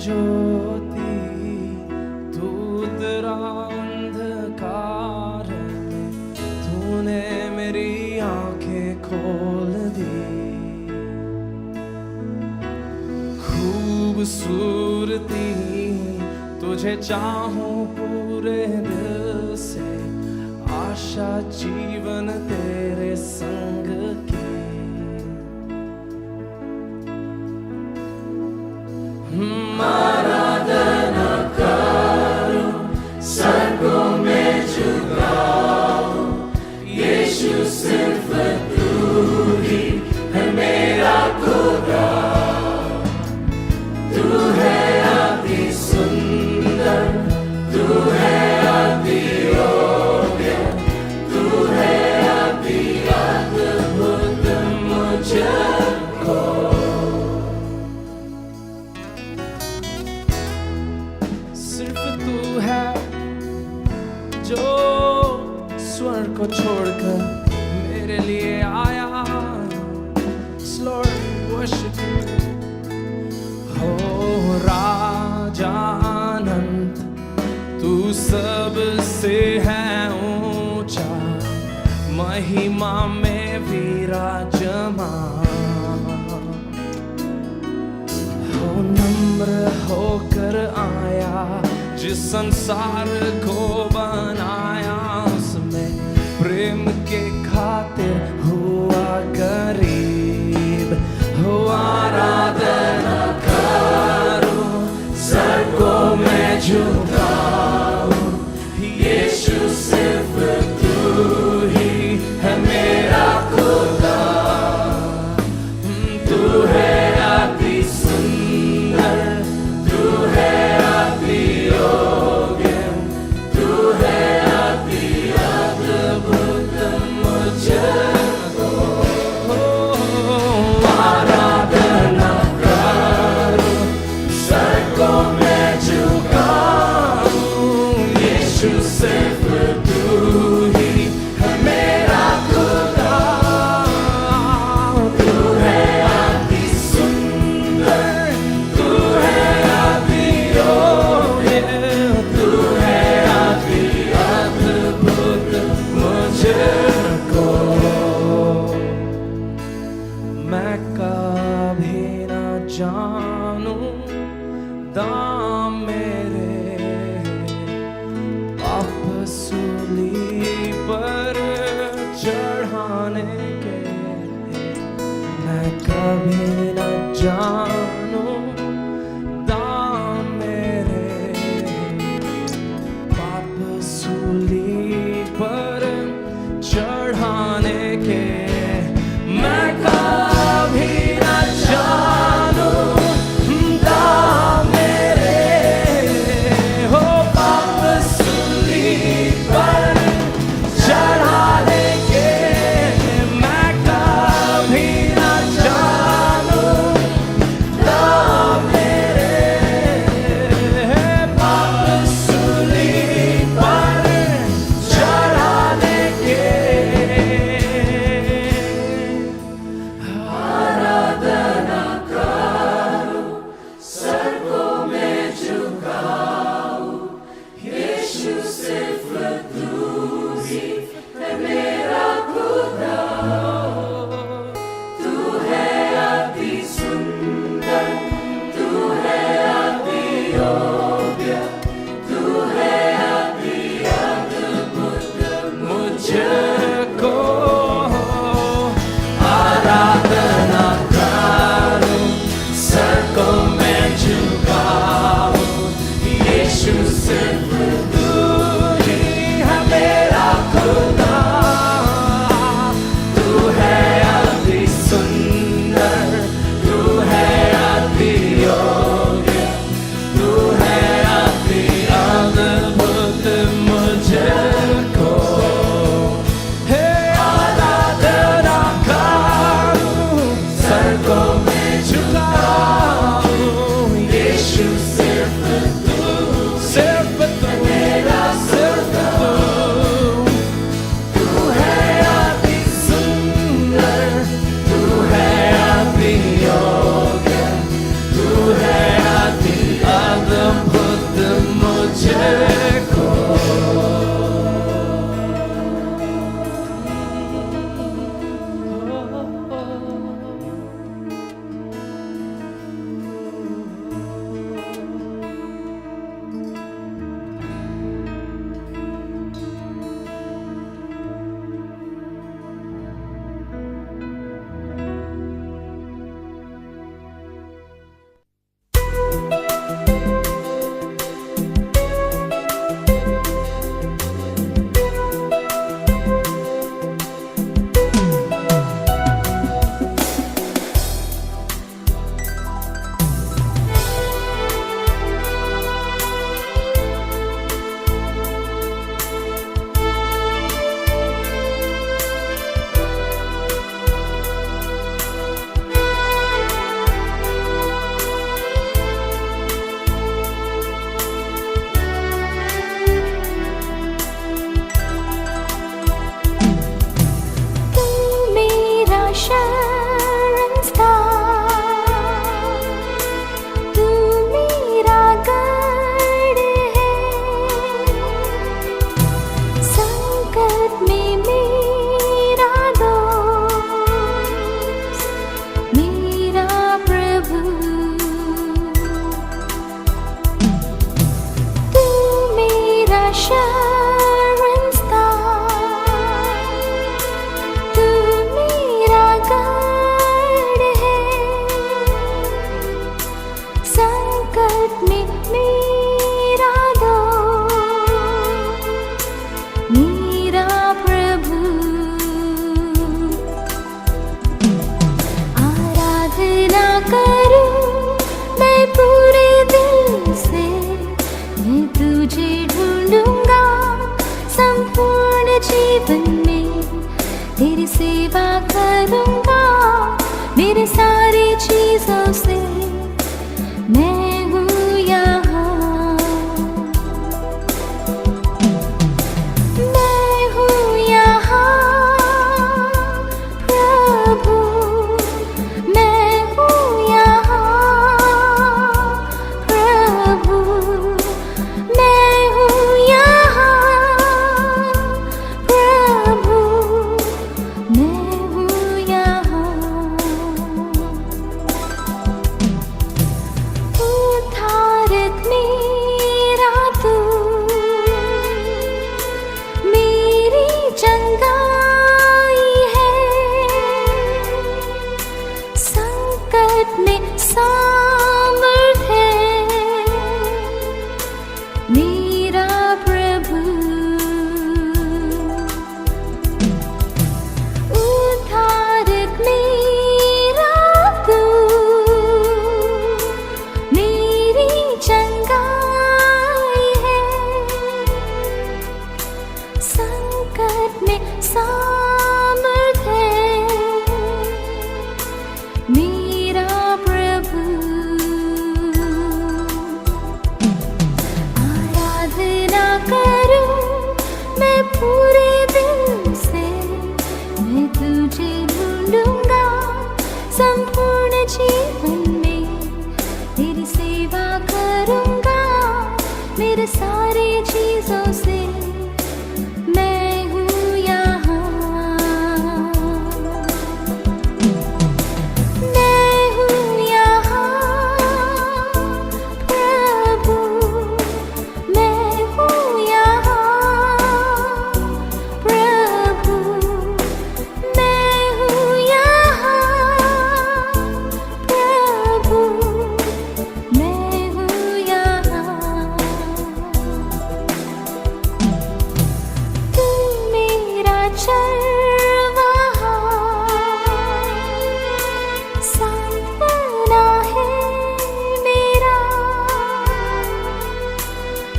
ज्योति तू तेरा अंधकार में, तूने मेरी आंखें खोल दी। खूबसूरती तुझे चाहूं पूरे दिल से, आशा जीवन तेरे संग की। आराधना करूं, सर को मैं झुकाऊं, यीशु सिर्फ तू ही है मेरा खुदा। तू है अति सुंदर, तू है अति योग्य, तू है अति अद्भुत मुझको। सिर्फ तू है जो स्वर्ग को छोड़कर मेरे लिए आया। Lord, worship you. हो राजा अनंत, तू सबसे है ऊंचा, महिमा में विराजमान। हो नम्र होकर आया, जिस संसार को बनाया, उसमें प्रेम के खातिर हुआ गरीब। हो आराधना करूं, सर को मैं झुकाऊं, यीशु सिर्फ तू ही है मेरा खुदा। तू है अति सुंदर, तू है अति योग्य, तू है अति अद्भुत मुझको। आराधना करूं, सर को मैं झुकाऊं, यीशु सिर्फ तू ही है मेरा खुदा। तू है अति सुंदर, तू है अति योग्य, तू है अति अद्भुत मुझको। मैं कभी न जानूं दाम मेरे पाप सूली पर चढ़ाने के। मैं कभी न जानूं दाम मेरे पाप सूली पर चढ़ाने के। मैं कभी न जानूं दाम मेरे, हो पाप सूली पर चढ़ाने के। मैं कभी न जानूं सारी चीजों से मैं हूँ यहाँ। मैं हूँ यहाँ प्रभु, मैं हूँ यहाँ प्रभु, मैं हूँ यहाँ प्रभु, मैं हूँ यहाँ। उद्धारक मेरा तू, मेरी चंगाई है, संकट में सामर्थ है मेरा प्रभु। उद्धारक मेरा तू, मेरी चंगाई है, संकट में सामर्थ है मेरा प्रभु। आराधना करूं मैं पूरे दिल से, मैं तुझे ढूंढूंगा संपूर्ण जीवन में, तेरी सेवा करूंगा मेरे सारी चीजों से। मैं हूँ यहाँ, मैं हूँ यहाँ प्रभु, मैं हूँ यहाँ प्रभु, मैं हूँ यहाँ प्रभु, मैं हूँ यहाँ। तू मेरा चरवाहा, सांत्वना है मेरा,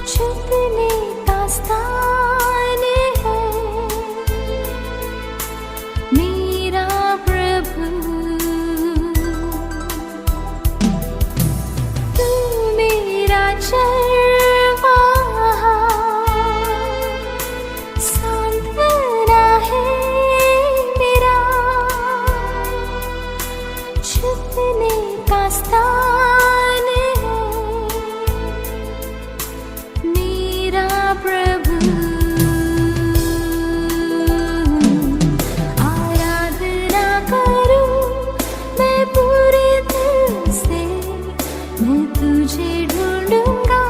छुपने का स्थान है मेरा प्रभु। तू मेरा चरवाहा, सांत्वना है मेरा, छुपने का स्थान है मेरा प्रभु। आराधना करूं मैं पूरे दिल से, मैं तुझे ढूंढूंगा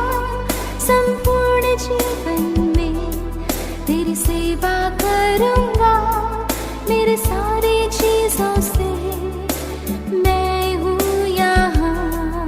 संपूर्ण जीवन में, तेरी सेवा करूंगा मेरे सारी चीजों से। मैं हूँ यहाँ,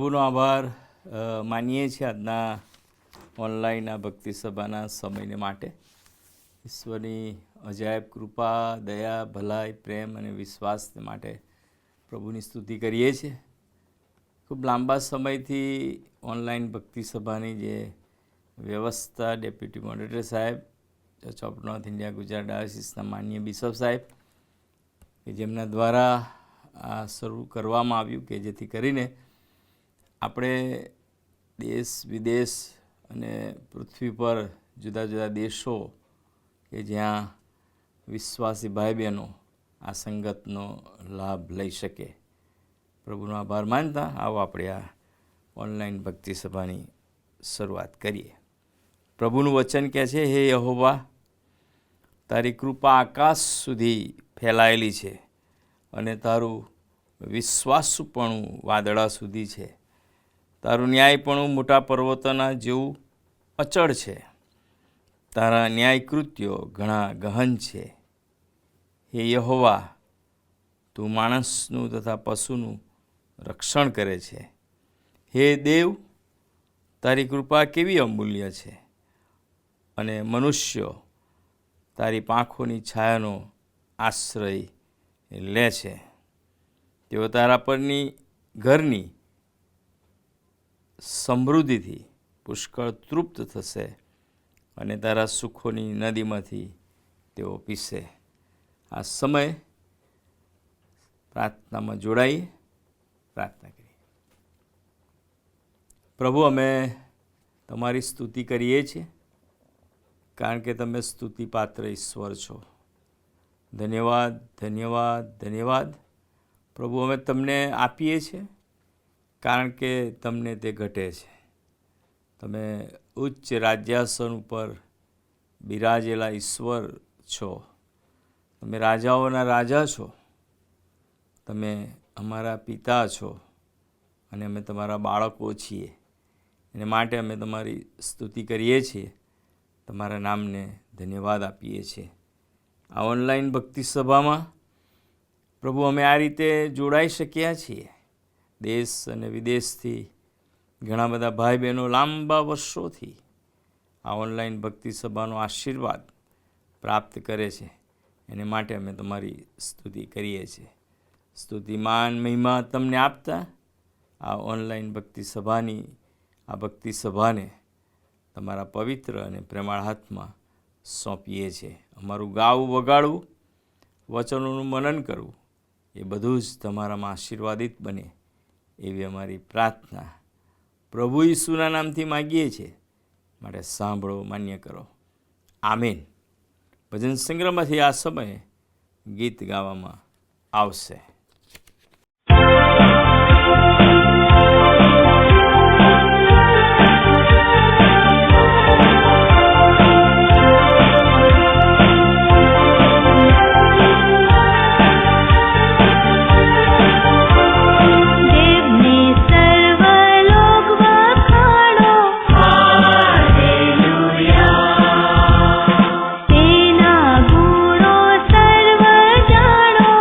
પ્રભુનો આભાર માનીએ છીએ આજના ઓનલાઈન આ ભક્તિ સભાના સમયને માટે. ઈશ્વરની અજાયબ કૃપા, દયા, ભલાઈ, પ્રેમ અને વિશ્વાસને માટે પ્રભુની સ્તુતિ કરીએ છીએ. ખૂબ લાંબા સમયથી ઓનલાઈન ભક્તિ સભાની જે વ્યવસ્થા ડેપ્યુટી મોડરેટર સાહેબ, church of north India Gujarat ડાયોસિસના માનનીય બિશપ સાહેબ કે જેમના દ્વારા આ શરૂ કરવામાં આવ્યું, કે જેથી કરીને આપણે દેશ વિદેશ અને પૃથ્વી પર જુદા જુદા દેશો કે જ્યાં વિશ્વાસી ભાઈ બહેનો આ સંગતનો લાભ લઈ શકે. પ્રભુનો આભાર માનતા આવો આપણે આ ઓનલાઈન ભક્તિ સભાની શરૂઆત કરીએ. પ્રભુનું વચન કહે છે, હે યહોવા, તારી કૃપા આકાશ સુધી ફેલાયેલી છે અને તારું વિશ્વાસુપણું વાદળા સુધી છે. તારું ન્યાયપણું મોટા પર્વતોના જેવું અચળ છે. તારા ન્યાય કૃત્યો ઘણા ગહન છે. હે યહોવા, તું માણસનું તથા પશુનું રક્ષણ કરે છે. હે દેવ, તારી કૃપા કેવી અમૂલ્ય છે અને મનુષ્યો તારી પાંખોની છાયાનો આશ્રય લે છે. તેઓ તારા પરની ઘરની સમૃદ્ધિથી પુષ્કળ તૃપ્ત થશે અને તારા સુખોની નદીમાંથી તેઓ પીશે. આ સમય પ્રાર્થનામાં જોડાઈએ, પ્રાર્થના કરીએ. પ્રભુ, અમે તમારી સ્તુતિ કરીએ છીએ કારણ કે તમે સ્તુતિપાત્ર ઈશ્વર છો. ધન્યવાદ, ધન્યવાદ, ધન્યવાદ. પ્રભુ, અમે તમને આપીએ છીએ કારણ કે તમને તે ઘટે છે. તમે ઉચ્ચ રાજ્યાસન ઉપર બિરાજેલા ઈશ્વર છો. તમે રાજાઓના રાજા છો. તમે અમારા પિતા છો અને અમે તમારા બાળકો છીએ. એને માટે અમે તમારી સ્તુતિ કરીએ છીએ, તમારા નામને ધન્યવાદ આપીએ છીએ. આ ઓનલાઈન ભક્તિ સભામાં પ્રભુ અમે આ રીતે જોડાઈ શક્યા છીએ. દેશ અને વિદેશથી ઘણા બધા ભાઈ બહેનો લાંબા વર્ષોથી આ ઓનલાઈન ભક્તિ સભાનો આશીર્વાદ પ્રાપ્ત કરે છે. એને માટે અમે તમારી સ્તુતિ કરીએ છીએ. સ્તુતિ, માન, મહિમા તમને આપતા આ ઓનલાઈન ભક્તિ સભાને તમારા પવિત્ર અને પ્રેમાળ હાથમાં સોંપીએ છીએ. અમારું ગાવું, વગાડવું, વચનોનું મનન કરવું એ બધું જ તમારામાં આશીર્વાદિત બને એવી અમારી પ્રાર્થના પ્રભુ ઈસુના નામથી માગીએ છીએ. માટે સાંભળો, માન્ય કરો. આમીન. ભજન સંગ્રહમાંથી આ સમયે ગીત ગાવામાં આવશે. તેના ગુણો સર્વ જાણો.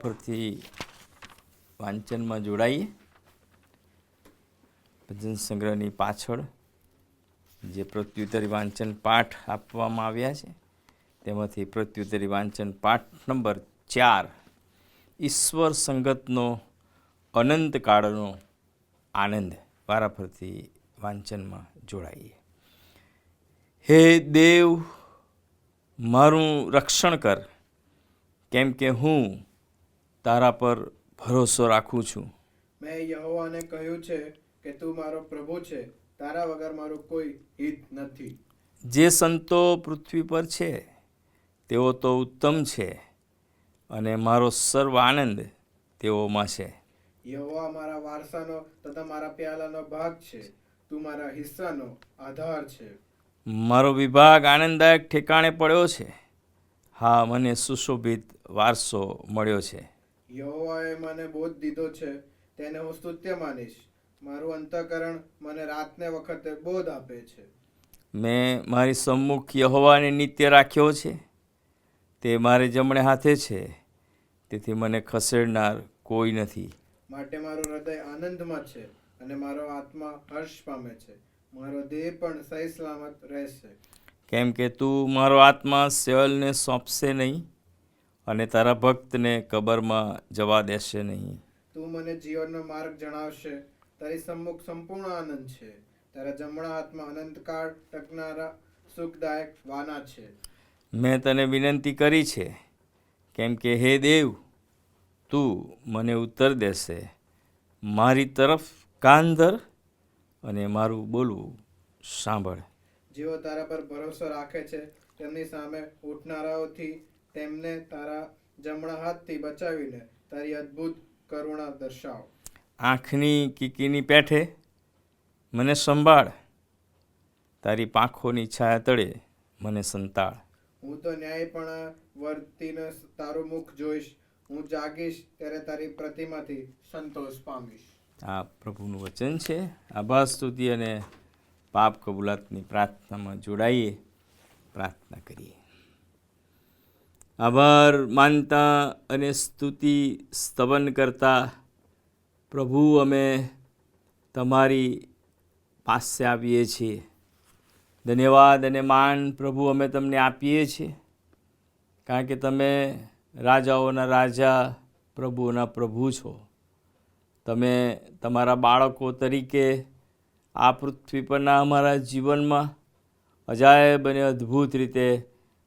ફરીથી વાંચનમાં જોડાઈએ. ભજન સંગ્રહની પાછળ જે પ્રત્યુત્તરી વાંચન પાઠ આપવામાં આવ્યા છે તેમાંથી પ્રત્યુત્તરી વાંચન પાઠ નંબર 4, ઈશ્વર સંગતનો અનંતકાળનો આનંદ. વારાફરતી વાંચનમાં જોડાઈએ. હે દેવ, મારું રક્ષણ કર, કેમ કે હું તારા પર ભરોસો રાખું છું. મેં યહોવાને કહ્યું છે કે તું મારો પ્રભુ છે, તારા વગર મારું કોઈ હિત નથી. જે સંતો પૃથ્વી પર છે તેઓ તો ઉત્તમ છે, અને મારો સર્વ આનંદ તેઓમાં છે. યહોવા મારા વારસાનો તથા મારા પ્યાલાનો ભાગ છે, તું મારા હિસ્સાનો આધાર છે. મારો વિભાગ આનંદદાયક ઠેકાણે પડ્યો છે. હા, મને સુશોભિત વારસો મળ્યો છે. યહોવાએ મને બોધ દીધો છે, તેને હું સ્તુત્ય માનીશ. મારું અંતઃકરણ મને રાતને વખતે બોધ આપે છે. મેં મારી સમ્મુખ યહોવાને નિત્ય રાખ્યો છે. તે મારે જમણે હાથે છે, તેથી મને ખસેડનાર કોઈ નથી. માટે મારું હૃદય આનંદમાં છે અને મારો આત્મા હર્ષ પામે છે. મારો દેહ પણ સહી સલામત રહેશે. કેમ કે તું મારો આત્મા શેઅલને સોંપશે નહીં, અને તારા ભક્તને કબરમાં જવા દેશે નહીં. તું મને જીવનનો માર્ગ જણાવશે. તારી સમ્મુખ સંપૂર્ણ આનંદ છે. તારા જમણા હાથમાં અનંતકાળ ટકનારા સુખદાયક વાના છે. મેં તને વિનંતી કરી છે, કેમ કે હે દેવ, તું મને ઉત્તર દેશે. મારી તરફ કાન ધર અને મારું બોલવું સાંભળ. જેઓ તારા પર ભરોસો રાખે છે તેમની સામે ઉઠનારાઓથી તેમને તારા જમણા હાથથી બચાવીને તારી અદ્ભુત કરુણા દર્શાવ. આંખની કીકીની પેઠે મને સંભાળ, તારી પાંખોની છાયા તળે મને સંતાળ. હું તો ન્યાયપણા વર્તીને તારું મુખ જોઈશ. હું જાગીશ ત્યારે તારી પ્રતિમાથી સંતોષ પામીશ. આ પ્રભુનું વચન છે. આભાર, સ્તુતિ અને પાપ કબૂલાતની પ્રાર્થનામાં જોડાઈએ, પ્રાર્થના કરીએ. આભાર માનતા અને સ્તુતિ સ્તવન કરતા પ્રભુ, અમે તમારી પાસે આવીએ છીએ. ધન્યવાદ અને માન પ્રભુ અમે તમને આપીએ છીએ, કારણ કે તમે રાજાઓના રાજા, પ્રભુઓના પ્રભુ છો. તમે તમારા બાળકો તરીકે આ પૃથ્વી પરના અમારા જીવનમાં અજાયબ અને અદ્ભુત રીતે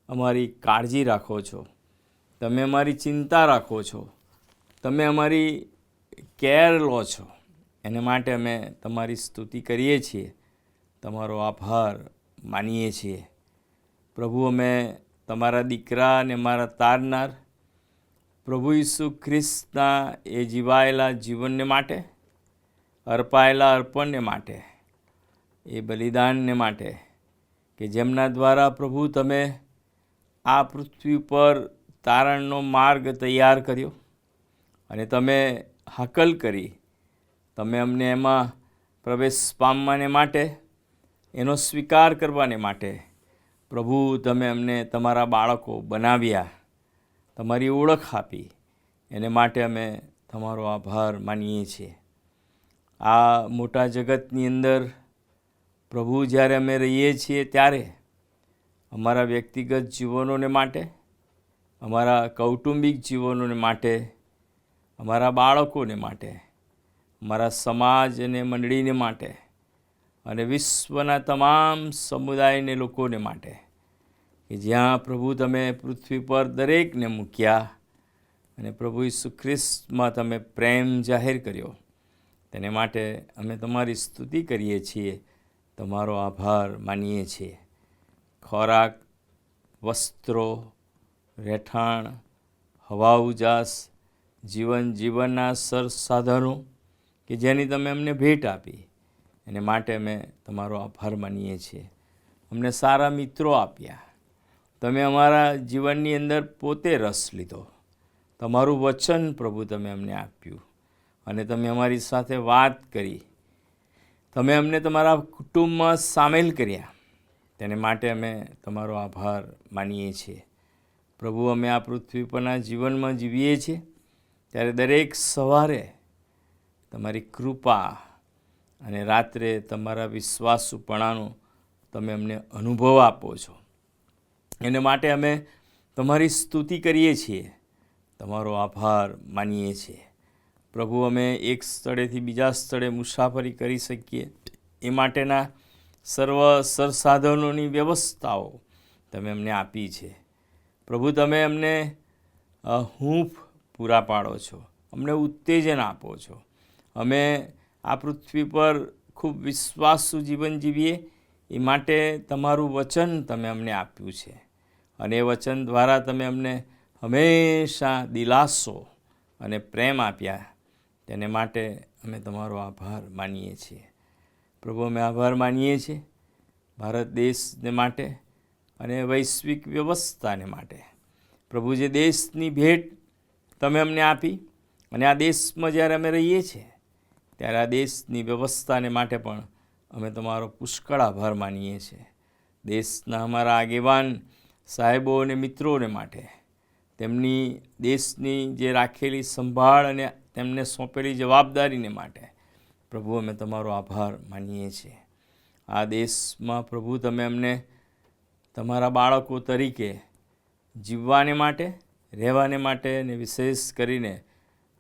અમારી કાળજી રાખો છો. તમે અમારી ચિંતા રાખો છો. તમે અમારી કેર લો છો. એને માટે અમે તમારી સ્તુતિ કરીએ છીએ, તમારો આભાર માનીએ છીએ. પ્રભુ, અમે તમારા દીકરા અને મારા તારનાર પ્રભુ ઈસુ ખ્રિસ્તના એ જીવાયેલા જીવનને માટે, અર્પાયેલા અર્પણને માટે, એ બલિદાનને માટે કે જેમના દ્વારા પ્રભુ તમે આ પૃથ્વી પર તારણનો માર્ગ તૈયાર કર્યો અને તમે હાકલ કરી. તમે અમને એમાં પ્રવેશ પામવાને માટે, એનો સ્વીકાર કરવાને માટે પ્રભુ તમે અમને તમારા બાળકો બનાવ્યા, તમારી ઓળખ આપી. એને માટે અમે તમારો આભાર માનીએ છીએ. આ મોટા જગતની અંદર પ્રભુ જ્યારે અમે રહીએ છીએ ત્યારે અમારા વ્યક્તિગત જીવનોને માટે, અમારા કૌટુંબિક જીવનોને માટે, અમારા બાળકોને માટે, અમારા સમાજ અને મંડળીને માટે અને વિશ્વના તમામ સમુદાયને લોકોને માટે કે જ્યાં પ્રભુ તમે પૃથ્વી પર દરેકને મૂક્યા અને પ્રભુ ઈસુ ખ્રિસ્તમાં તમે પ્રેમ જાહેર કર્યો, તેને માટે અમે તમારી સ્તુતિ કરીએ છીએ, તમારો આભાર માનીએ છીએ. ખોરાક, વસ્ત્રો, રહેઠાણ, હવા ઉજાસ, જીવનના સાધનો કે જેની તમે અમને ભેટ આપી, એને માટે અમે તમારો આભાર માનીએ છીએ. અમને સારા મિત્રો આપ્યા. તમે અમારા જીવનની અંદર પોતે રસ લીધો. તમારું વચન પ્રભુ તમે અમને આપ્યું અને તમે અમારી સાથે વાત કરી. તમે અમને તમારા કુટુંબમાં સામેલ કર્યા. તેને માટે અમે તમારો આભાર માનીએ છીએ. પ્રભુ, અમે આ પૃથ્વી પરના જીવનમાં જીવીએ છીએ ત્યારે દરેક સવારે તમારી કૃપા અને રાત્રે તમારા વિશ્વાસુપણાનો તમે અમને અનુભવ આપો છો. એને માટે અમે તમારી સ્તુતિ કરીએ છીએ, તમારો આભાર માનીએ છીએ. પ્રભુ, અમે એક સ્થળેથી બીજા સ્થળે મુસાફરી કરી શકીએ એ માટેના સર્વ સંસાધનોની વ્યવસ્થાઓ તમે અમને આપી છે. પ્રભુ, તમે અમને હૂંફ પૂરા પાડો છો, અમને ઉત્તેજન આપો છો. અમે આ પૃથ્વી પર ખૂબ વિશ્વાસુ જીવન જીવીએ એ માટે તમારું વચન તમે અમને આપ્યું છે અને એ વચન દ્વારા તમે અમને હંમેશા દિલાસો અને પ્રેમ આપ્યા. તેને માટે અમે તમારો આભાર માનીએ છીએ. પ્રભુ, અમે આભાર માનીએ છીએ ભારત દેશને માટે અને વૈશ્વિક વ્યવસ્થાને માટે. પ્રભુ, જે દેશની ભેટ તમે અમને આપી અને આ દેશમાં જ્યારે અમે રહીએ છીએ ત્યારે આ દેશની વ્યવસ્થાને માટે પણ અમે તમારો પુષ્કળ આભાર માનીએ છીએ. દેશના અમારા આગેવાન સાહેબો અને મિત્રોને માટે, તેમની દેશની જે રાખેલી સંભાળ અને તેમને સોંપેલી જવાબદારીને માટે પ્રભુ, અમે તમારો આભાર માનીએ છીએ. આ દેશમાં પ્રભુ, તમે અમને તમારા બાળકો તરીકે જીવવાને માટે, રહેવાને માટે અને વિશેષ કરીને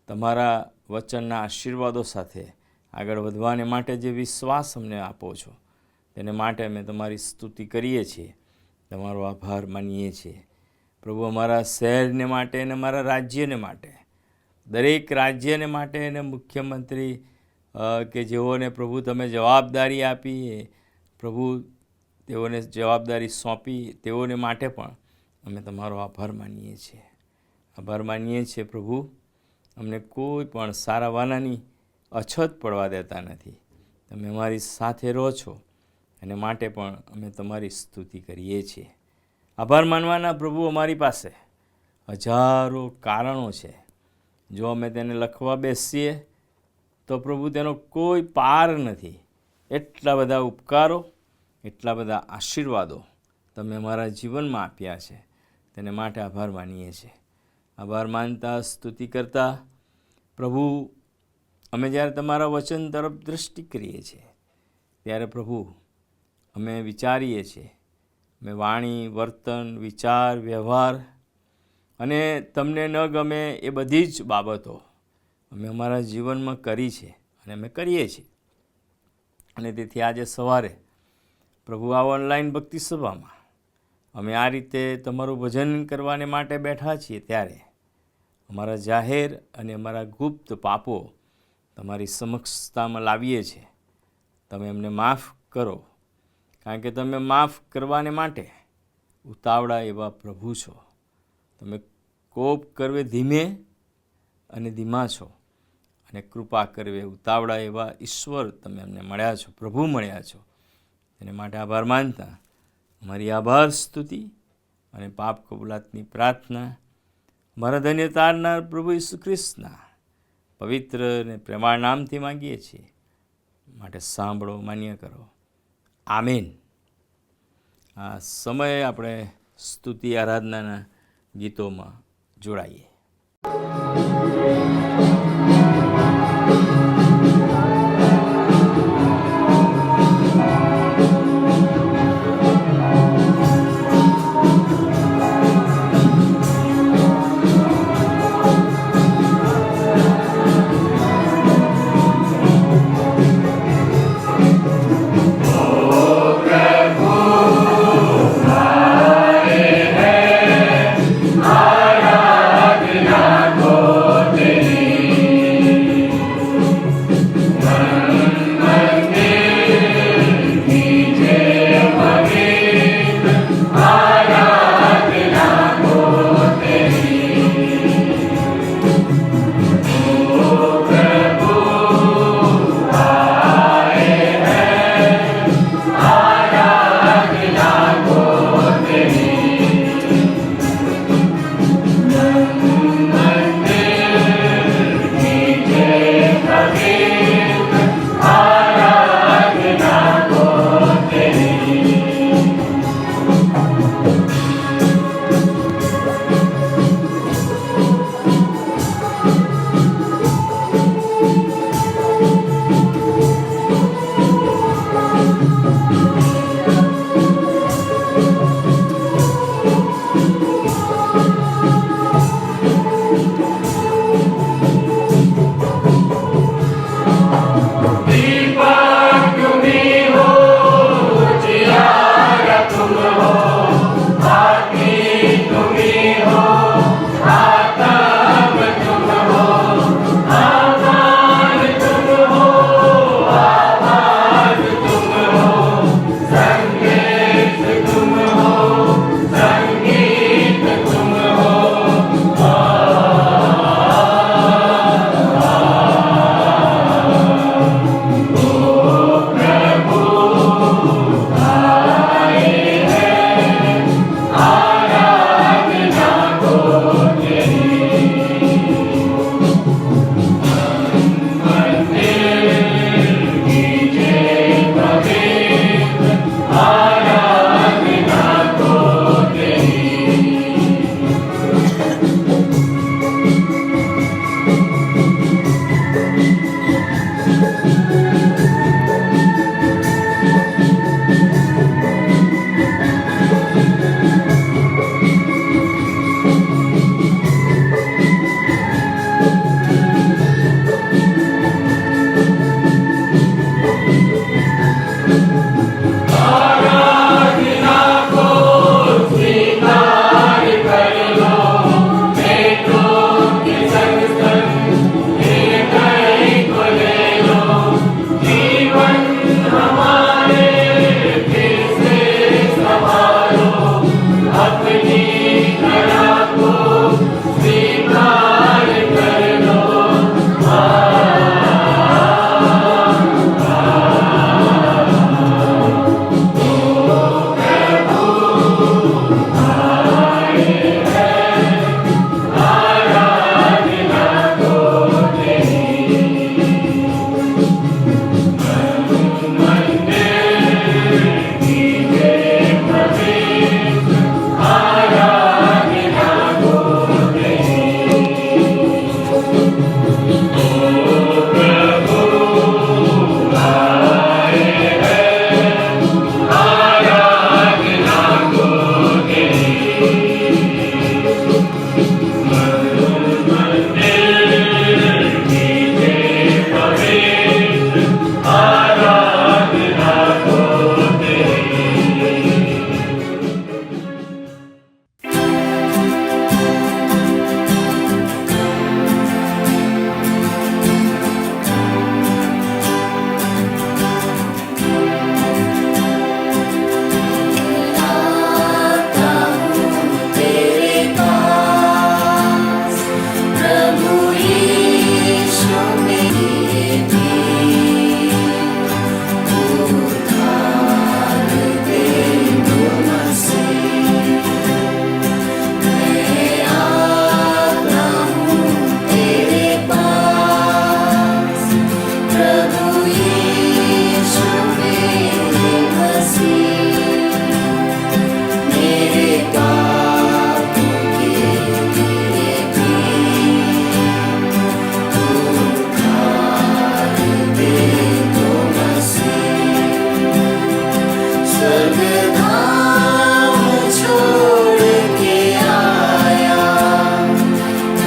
તમારા વચનના આશીર્વાદો સાથે આગળ વધવાને માટે જે વિશ્વાસ અમને આપો છો તેને માટે અમે તમારી સ્તુતિ કરીએ છીએ, તમારો આભાર માનીએ છીએ. પ્રભુ, અમારા શહેરને માટે અને અમારા રાજ્યને માટે, દરેક રાજ્યને માટે અને મુખ્યમંત્રી કે જેઓને પ્રભુ તમે જવાબદારી આપી, પ્રભુ તેઓને જવાબદારી સોંપી, તેઓને માટે પણ અમે તમારો આભાર માનીએ છીએ. આભાર માનીએ છીએ પ્રભુ, અમને કોઈ પણ સારા વાનાની અછત પડવા દેતા નથી. તમે અમારી સાથે રહો છો અને માટે પણ અમે તમારી સ્તુતિ કરીએ છીએ. આભાર માનવાના પ્રભુ અમારી પાસે હજારો કારણો છે. જો અમે તેને લખવા બેસીએ તો પ્રભુ તેનો કોઈ પાર નથી. એટલા બધા ઉપકારો, એટલા બધા આશીર્વાદો તમે અમારા જીવનમાં આપ્યા છે, તેને માટે આભાર માનીએ છીએ. આભાર માનતા, સ્તુતિ કરતા પ્રભુ, અમે જ્યારે તમારા વચન તરફ દૃષ્ટિ કરીએ છીએ ત્યારે પ્રભુ અમે વિચારીએ છીએ, અમે વાણી, વર્તન, વિચાર, વ્યવહાર અને તમને ન ગમે એ બધી જ બાબતો અમે અમારા જીવનમાં કરી છે અને અમે કરીએ છીએ. અને તેથી આજે સવારે પ્રભુ આ ઓનલાઈન ભક્તિ સભામાં અમે આ રીતે તમારું ભજન કરવાને માટે બેઠા છીએ ત્યારે અમારા જાહેર અને અમારા ગુપ્ત પાપો તમારી સમક્ષતામાં લાવીએ છીએ. તમે એમને માફ કરો, કારણ કે તમે માફ કરવાને માટે ઉતાવળા એવા પ્રભુ છો. તમે કોપ કરવે ધીમે અને ધીમા છો અને કૃપા કરવે ઉતાવળા એવા ઈશ્વર તમે અમને મળ્યા છો, પ્રભુ મળ્યા છો. તેને માટે આભાર માનતા અમારી આભાર સ્તુતિ અને પાપ કબૂલાતની પ્રાર્થના મારા ધન્ય તારનાર પ્રભુ ઈસુ ખ્રિસ્તના પવિત્ર અને પ્રેમાળ નામથી માંગીએ છીએ. માટે સાંભળો, માન્ય કરો. આમીન. આ સમયે આપણે સ્તુતિ આરાધનાના ગીતોમાં જોડાઈએ. स्वर्गधाम छोड़ के आया,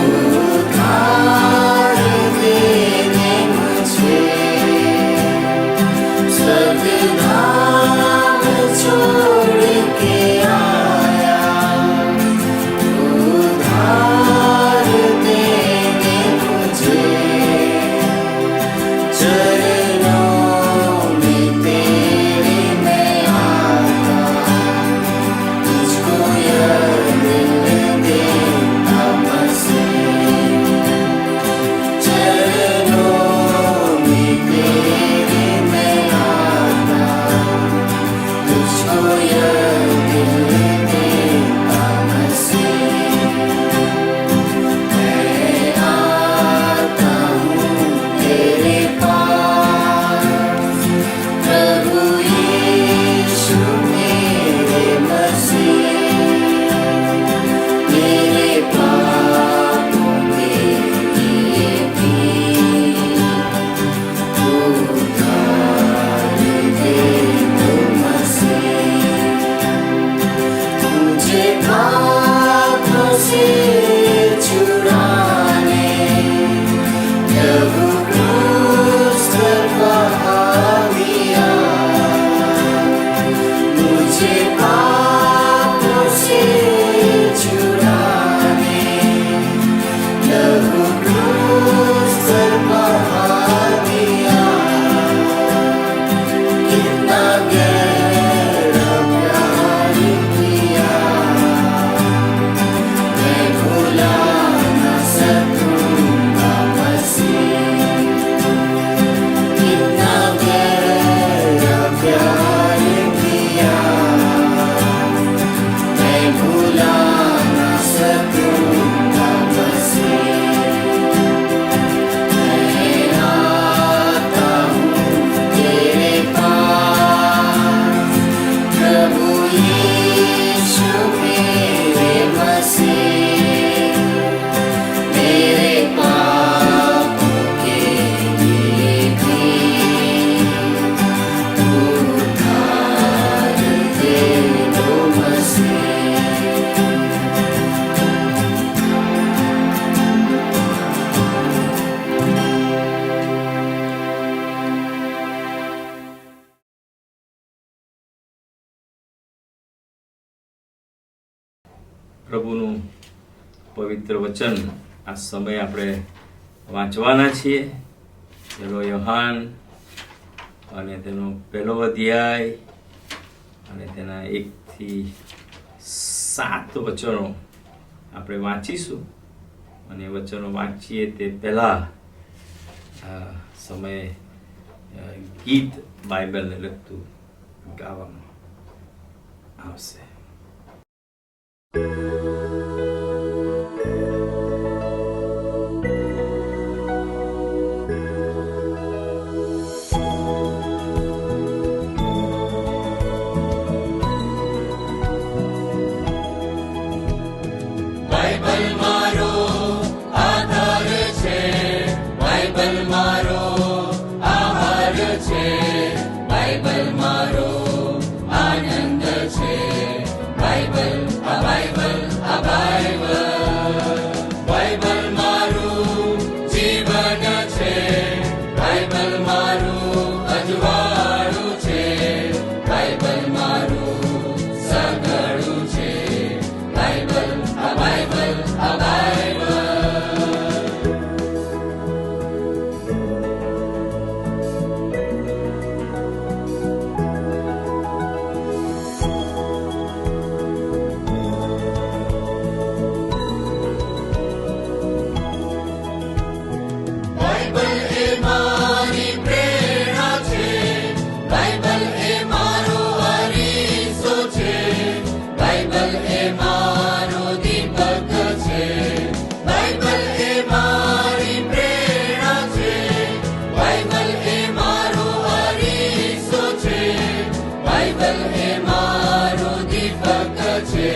उधार देने मुझे। स्वर्गधाम छोड़ के आया, उधार देने मुझे। चरणों में तेरे मैं आता, तुझको यह दिल देता मसीह। चरणों में तेरे मैं आता, तुझको यह दिल देता मसीह। मैं आता हूँ तेरे पास, प्रभु यीशु मेरे मसीह। मेरे पापों के लिए भी उधार दे दो मसीह। मुझे पापों से छुड़ाने प्रभु क्रूस पर बहा दिया। मुझे पापों से छुड़ाने प्रभु क्रूस पर बहा दिया। कितना गहरा प्यार किया, मैं भुला न सकूंगा मसीह। कितना गहरा प्यार किया, मैं भुला न सकूंगा मसीह। मैं आता हूँ तेरे पास, प्रभु यीशु मेरे मसीह। मेरे पापों के लिए भी उधार दे दो मसीह। પ્રભુનું પવિત્ર વચન આ સમયે આપણે વાંચવાના છીએ. પહેલો યોહાન અને તેનો પહેલો અધ્યાય અને તેના 1 થી 7 વચનો આપણે વાંચીશું. અને વચનો વાંચીએ તે પહેલાં સમયે ગીત બાઇબલને લગતું ગાવામાં આવશે. બાઇબલ મારો આધાર છે, બાઇબલ મારો આહાર છે, બાઇબલ મારો આનંદ છે, બાઇબલ આ બાઇબલ આ બાઇબલ. બાઇબલ મારું જીવન છે, બાઇબલ મારું અજવાળું છે, બાઇબલ મારું સગડું છે, બાઇબલ આ બાઇબલ આ બાઇબલ. બાઇબલ એ મારી પ્રેરણા છે, બાઇબલ એ મારો અરીસો છે, બાઇબલ એ મારો દીપક છે, બાઇબલ એ મારી પ્રેરણા છે, બાઇબલ એ મારો અરીસો છે, બાઇબલ એ મારો દીપક છે.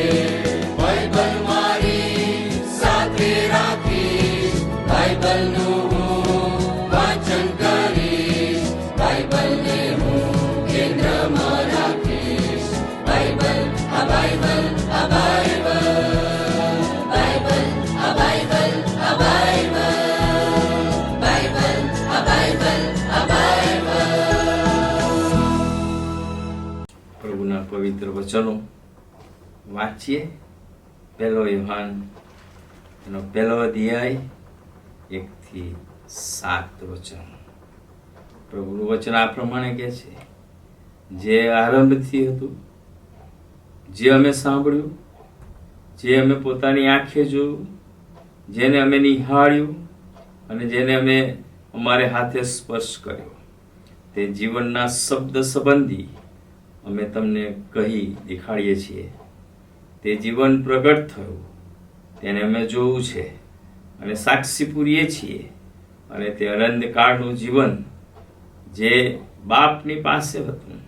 બાઇબલ મારી સાથે રાખીશ, બાઇબલનું હું વાંચન કરીશ, બાઇબલને હું કેન્દ્રમાં રાખીશ, પ્રભુના પવિત્ર વચનો વાંચીએ. 1 યોહાન એનો 1 અધ્યાય 1 થી 7 વચન. પ્રભુનું વચન આ પ્રમાણે કહે છે, જે આરંભથી હતું, જે અમે સાંભળ્યું, જે અમે પોતાની આંખે જોયું, જેને અમે નિહાળ્યું અને જેને અમે અમારે હાથે સ્પર્શ કર્યો, તે જીવનના શબ્દ સંબંધી અમે તમને કહી દેખાડીએ છીએ. તે જીવન પ્રગટ થયું, તેને અમે જોયું છે અને સાક્ષી પૂરીએ છીએ. અને તે અનંતકાળનું જીવન જે બાપની પાસે હતું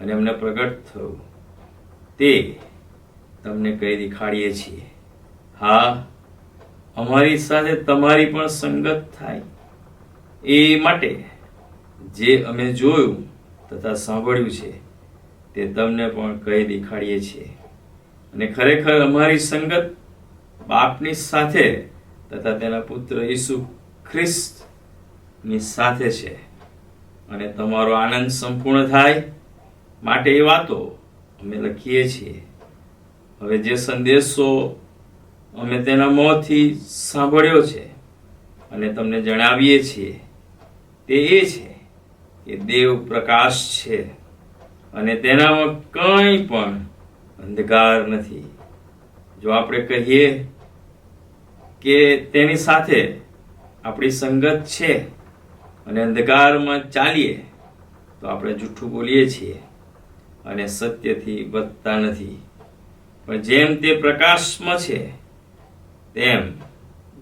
અને અમને પ્રગટ થયું, તે તમને કહી દેખાડીએ છીએ. હા, અમારી સાથે તમારી પણ સંગત થાય એ માટે જે અમે જોયું તથા સાંભળ્યું છે તે તમને પણ કહી દેખાડીએ છીએ. અને ખરેખર અમારી સંગત બાપની સાથે તથા તેના પુત્ર ઈસુ ખ્રિસ્તની સાથે છે. અને તમારો આનંદ સંપૂર્ણ થાય માટે એ વાતો અમે લખીએ છીએ. હવે જે સંદેશો અમે તેના મોંથી સાંભળ્યો છે અને તમને જણાવીએ છીએ તે એ છે કે દેવ પ્રકાશ છે અને તેનામાં કંઈ પણ અંધકાર નથી. જો આપણે કહીએ કે તેની સાથે આપણી સંગત છે અને અંધકારમાં ચાલીએ તો આપણે જૂઠું બોલીએ છીએ અને સત્યથી વધતા નથી. પણ જેમ તે પ્રકાશમાં છે તેમ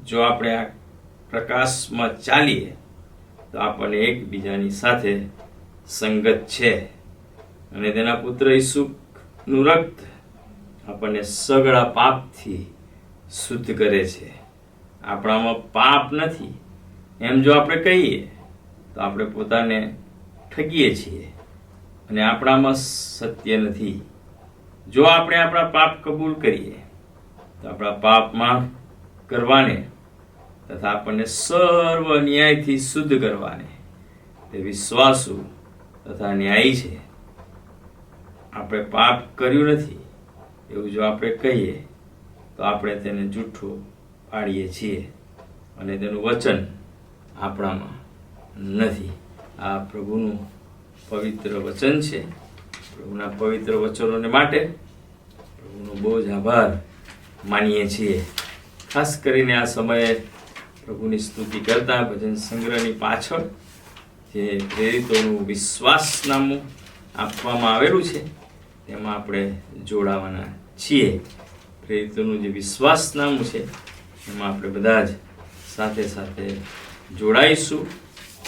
જો આપણે આ પ્રકાશમાં ચાલીએ તો આપણને એકબીજાની સાથે સંગત છે. અને તેના પુત્ર ઈસુનું રક્ત આપણને સગળા પાપથી શુદ્ધ કરે છે. આપણામાં પાપ નથી એમ જો આપણે કહીએ તો આપણે પોતાને ઠગીએ છીએ અને આપણામાં સત્ય નથી. જો આપણે આપણા પાપ કબૂલ કરીએ તો આપણા પાપ માફ કરવાને તથા આપણને સર્વ ન્યાયથી શુદ્ધ કરવાને તે વિશ્વાસુ તથા ન્યાયી છે. આપણે પાપ કર્યું નથી એવું જો આપણે કહીએ તો આપણે તેને જૂઠું પાડીએ છીએ અને તેનું વચન આપણામાં નથી. આ પ્રભુનું પવિત્ર વચન છે. પ્રભુના પવિત્ર વચનોને માટે પ્રભુનો બહુ જ આભાર માનીએ છીએ. ખાસ કરીને આ સમયે પ્રભુની સ્તુતિ કરતા ભજન સંગ્રહની પાછળ જે પ્રેરિતોનું વિશ્વાસનામું આપવામાં આવેલું છે તેમાં આપણે જોડાવાના છીએ. પ્રેરિતોનું જે વિશ્વાસનામું છે એમાં આપણે બધા જ સાથે સાથે જોડાઈશું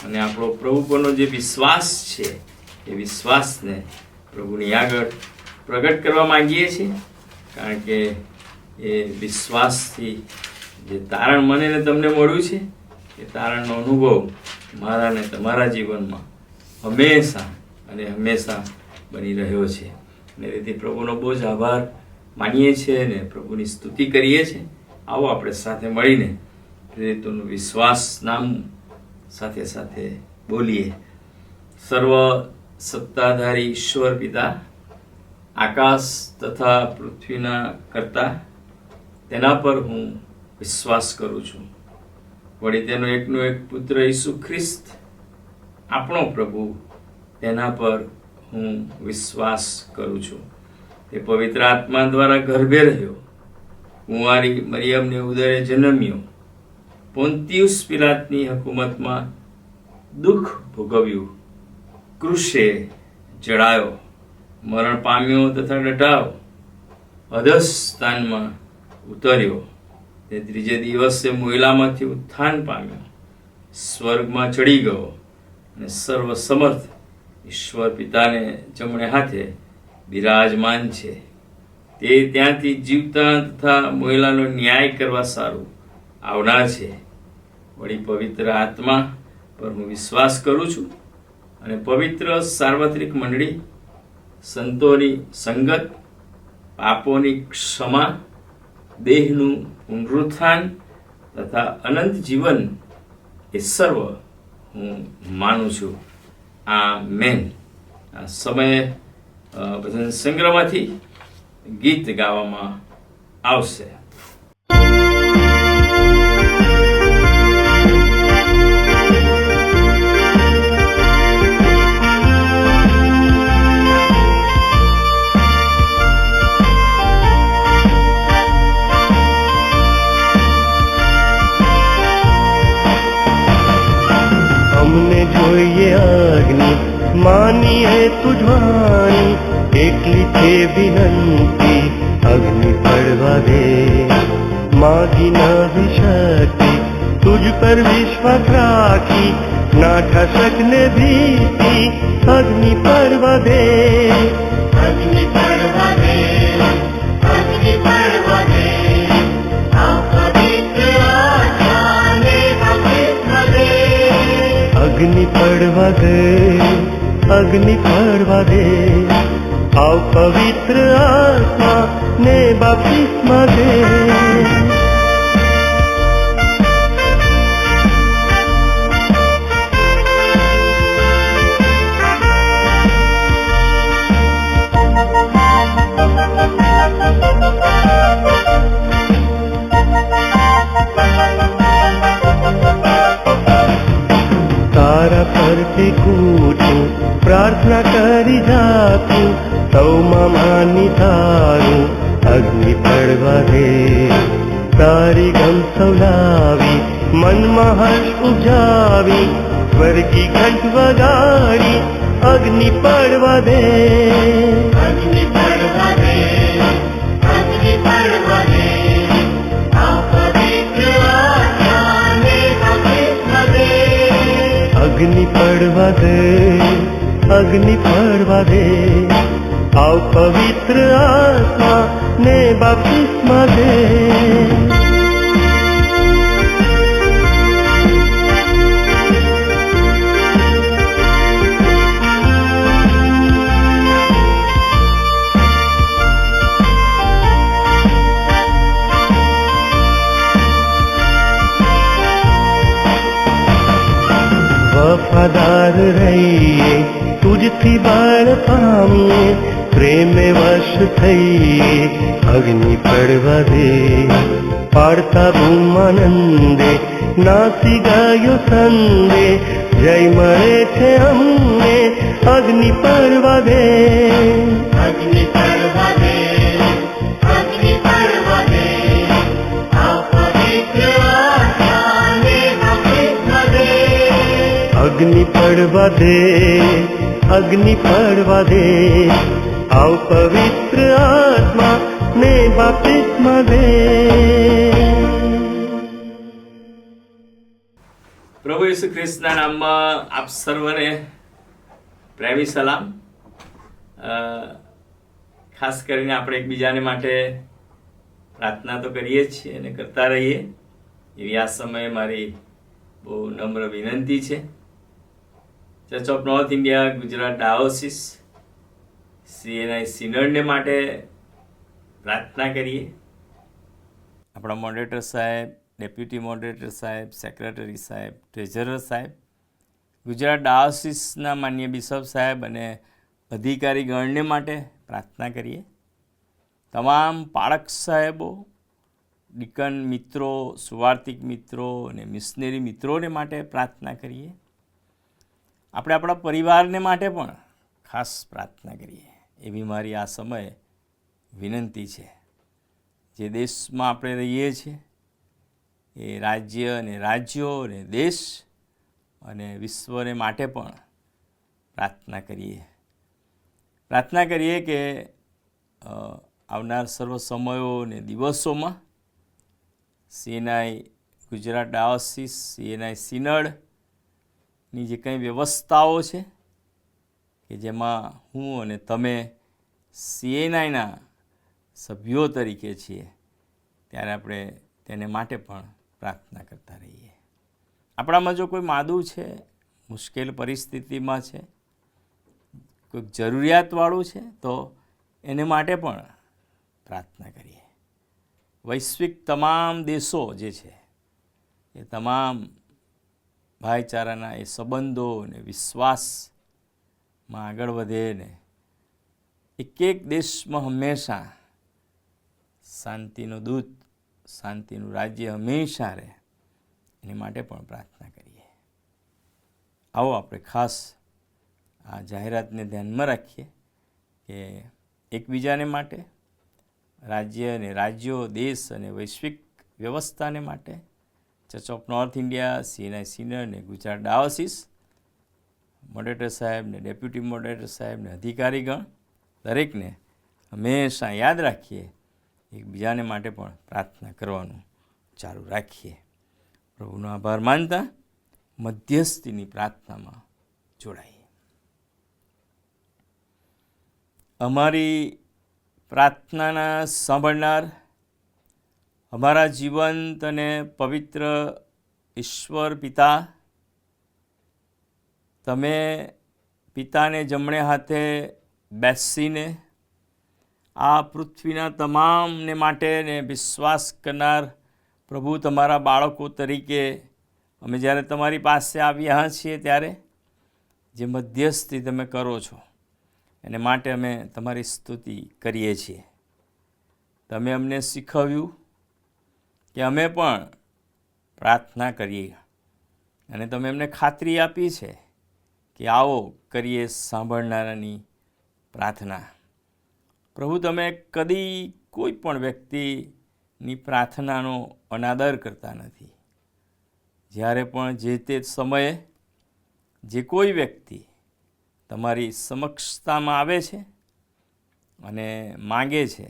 અને આપણો પ્રભુ પરનો જે વિશ્વાસ છે એ વિશ્વાસને પ્રભુની આગળ પ્રગટ કરવા માંગીએ છીએ. કારણ કે એ વિશ્વાસથી જે તારણ મને ને તમને મળ્યું છે એ તારણનો અનુભવ મારા ને તમારા જીવનમાં હંમેશા અને હંમેશા બની રહ્યો છે. અને તેથી પ્રભુનો બહુ જ આભાર માનીએ છીએ અને પ્રભુની સ્તુતિ કરીએ છીએ. આવો આપણે સાથે મળીને પ્રેરિતોનું વિશ્વાસનામું સાથે સાથે બોલીએ. સર્વ સત્તાધારી ઈશ્વર પિતા, આકાશ તથા પૃથ્વીના કરતા તેના પર હું વિશ્વાસ કરું છું. વળી તેનો એકનો એક પુત્ર ઈસુ ખ્રિસ્ત આપણો પ્રભુ, તેના પર હું વિશ્વાસ કરું છું. તે પવિત્ર આત્મા દ્વારા ગર્ભે રહ્યો, કુંવારી મરિયમને ઉદરે જન્મ્યો, પોન્તિયુસ પિલાતની હકુમતમાં દુઃખ ભોગવ્યું, ક્રૂસે જડાયો, મરણ પામ્યો તથા ડટાયો, અધઃસ્થાનમાં ઉતર્યો, તે ત્રીજે દિવસે મોયલામાંથી ઉત્થાન પામ્યો, સ્વર્ગમાં ચડી ગયો અને સર્વ સમર્થ ઈશ્વર પિતાને જમણે હાથે બિરાજમાન છે. તે ત્યાંથી જીવતા તથા મોયલાનો ન્યાય કરવા સારું આવનાર છે. વળી પવિત્ર આત્મા પર હું વિશ્વાસ કરું છું અને પવિત્ર સાર્વત્રિક મંડળી, સંતોની સંગત, પાપોની ક્ષમા, દેહનું પુનરુત્થાન તથા અનંત જીવન એ સર્વ હું માનું છું. આમેન. આ સમયે ભજન સંગ્રહમાંથી ગીત ગાવામાં આવશે. हमने જોઈએ અગ્નિ માનીએ તુજવાની એકલી છે વિનંતી અગ્નિ પડવા દે માગી નવી શક્તિ તુજ પર વિશ્વાસ રાખી ના ઠસકને ભીતિ અગ્નિ પડવા દે અગ્નિ પડવા દે અગ્નિ પડવા દે અગ્નિ પડવા દે અગ્નિ પડવા દે આવ પવિત્ર આત્મા ને બાપ્તિસ્મા દે તારા પરથી કૂટું પ્રાર્થના કરી જાતું સૌમાં માની તારું અગ્નિ પડવા દે તારી ગમ સૌલાવી મનમાં હર્ષ ઉપજાવી સ્વર્ગી ઘંટ વગાડી અગ્નિ પડવા દે અગ્નિ પડવા દે અગ્નિ પડવા દે અગ્નિ પડવા દે અગ્નિ પડવા દે આવ પવિત્ર આત્મા ને બાપ્તિસ્મા દે વફાદાર રહીએ તુજથી બળ પામીએ પ્રેમે વશ થઈએ અગ્નિ પડવા દે પાડતા બૂમાનંદે નાસી ગયો સંદે જય મળે છે અમને અગ્નિ પડવા દે અગ્નિ પડવા દે અગ્નિ પડવા દે અગ્નિ પડવા દે અગ્નિ પડવા દે આવ પવિત્ર આત્મા ને બાપ્તિસ્મા દે પ્રભુ ઈસુ ખ્રિસ્તના નામમાં આપ સર્વને પ્રેમી સલામ. ખાસ કરીને આપણે એકબીજાને માટે પ્રાર્થના તો કરીએ જ છીએ અને કરતા રહીએ એવી આ સમયે મારી બહુ નમ્ર વિનંતી છે. Church of north India Gujarat diocese CNI સિનડને માટે પ્રાર્થના કરીએ. આપણા મોડરેટર સાહેબ, ડેપ્યુટી મોડરેટર સાહેબ, સેક્રેટરી સાહેબ, ટ્રેઝરર સાહેબ, ગુજરાત ડાયોસિસના માન્ય બિશપ સાહેબ અને અધિકારીગણને માટે પ્રાર્થના કરીએ. તમામ પાળક સાહેબો, ડીકન મિત્રો, સુવાર્તિક મિત્રો અને મિશનરી મિત્રોને માટે પ્રાર્થના કરીએ. આપણે આપણા પરિવારને માટે પણ ખાસ પ્રાર્થના કરીએ એવી મારી આ સમયે વિનંતી છે. જે દેશમાં આપણે રહીએ છીએ એ રાજ્ય અને રાજ્યો અને દેશ અને વિશ્વને માટે પણ પ્રાર્થના કરીએ. પ્રાર્થના કરીએ કે આવનાર સર્વ સમયો અને દિવસોમાં CNI ગુજરાત ડાયોસિસ, CNI સિનડની જે કંઈ વ્યવસ્થાઓ છે કે જેમાં હું અને તમે CNIના સભ્યો તરીકે છીએ ત્યારે આપણે તેને માટે પણ પ્રાર્થના કરતા રહીએ. આપણામાં જો કોઈ માદું છે, મુશ્કેલ પરિસ્થિતિમાં છે, કોઈક જરૂરિયાતવાળું છે તો એને માટે પણ પ્રાર્થના કરીએ. વૈશ્વિક તમામ દેશો જે છે એ તમામ ભાઈચારાના એ સંબંધો અને વિશ્વાસમાં આગળ વધે ને એક દેશમાં હંમેશા શાંતિનો દૂત, શાંતિનું રાજ્ય હંમેશા રહે, એની માટે પણ પ્રાર્થના કરીએ. આવો આપણે ખાસ આ જાહેરાતને ધ્યાનમાં રાખીએ કે એકબીજાને માટે, રાજ્ય અને રાજ્યો, દેશ અને વૈશ્વિક વ્યવસ્થાને માટે church of north India, CNI sinner ને ગુજરાત ડાયોસીસ, મોડરેટર સાહેબ ને ડેપ્યુટી મોડરેટર સાહેબ ને અધિકારીગણ દરેકને હંમેશા યાદ રાખીએ, એકબીજાને માટે પણ પ્રાર્થના કરવાનું ચાલુ રાખીએ. પ્રભુનો આભાર માનતા મધ્યસ્થીની પ્રાર્થનામાં જોડાઈએ. અમારી પ્રાર્થનાના સાંભળનાર અમારા જીવંત અને પવિત્ર ઈશ્વર પિતા, તમે પિતાને જમણે હાથે બેસીને આ પૃથ્વીના તમામને માટે ને વિશ્વાસ કરનાર પ્રભુ તમારા બાળકો તરીકે અમે જ્યારે તમારી પાસે આવ્યા છીએ ત્યારે જે મધ્યસ્થી તમે કરો છો એને માટે અમે તમારી સ્તુતિ કરીએ છીએ. તમે અમને શીખવ્યું કે અમે પણ પ્રાર્થના કરીએ અને તમે એમને ખાતરી આપી છે કે આવો કરીએ સાંભળનારાની પ્રાર્થના. પ્રભુ, તમે કદી કોઈ પણ વ્યક્તિની પ્રાર્થનાનો અનાદર કરતા નથી. જ્યારે પણ જે તે સમયે જે કોઈ વ્યક્તિ તમારી સમક્ષતામાં આવે છે અને માગે છે,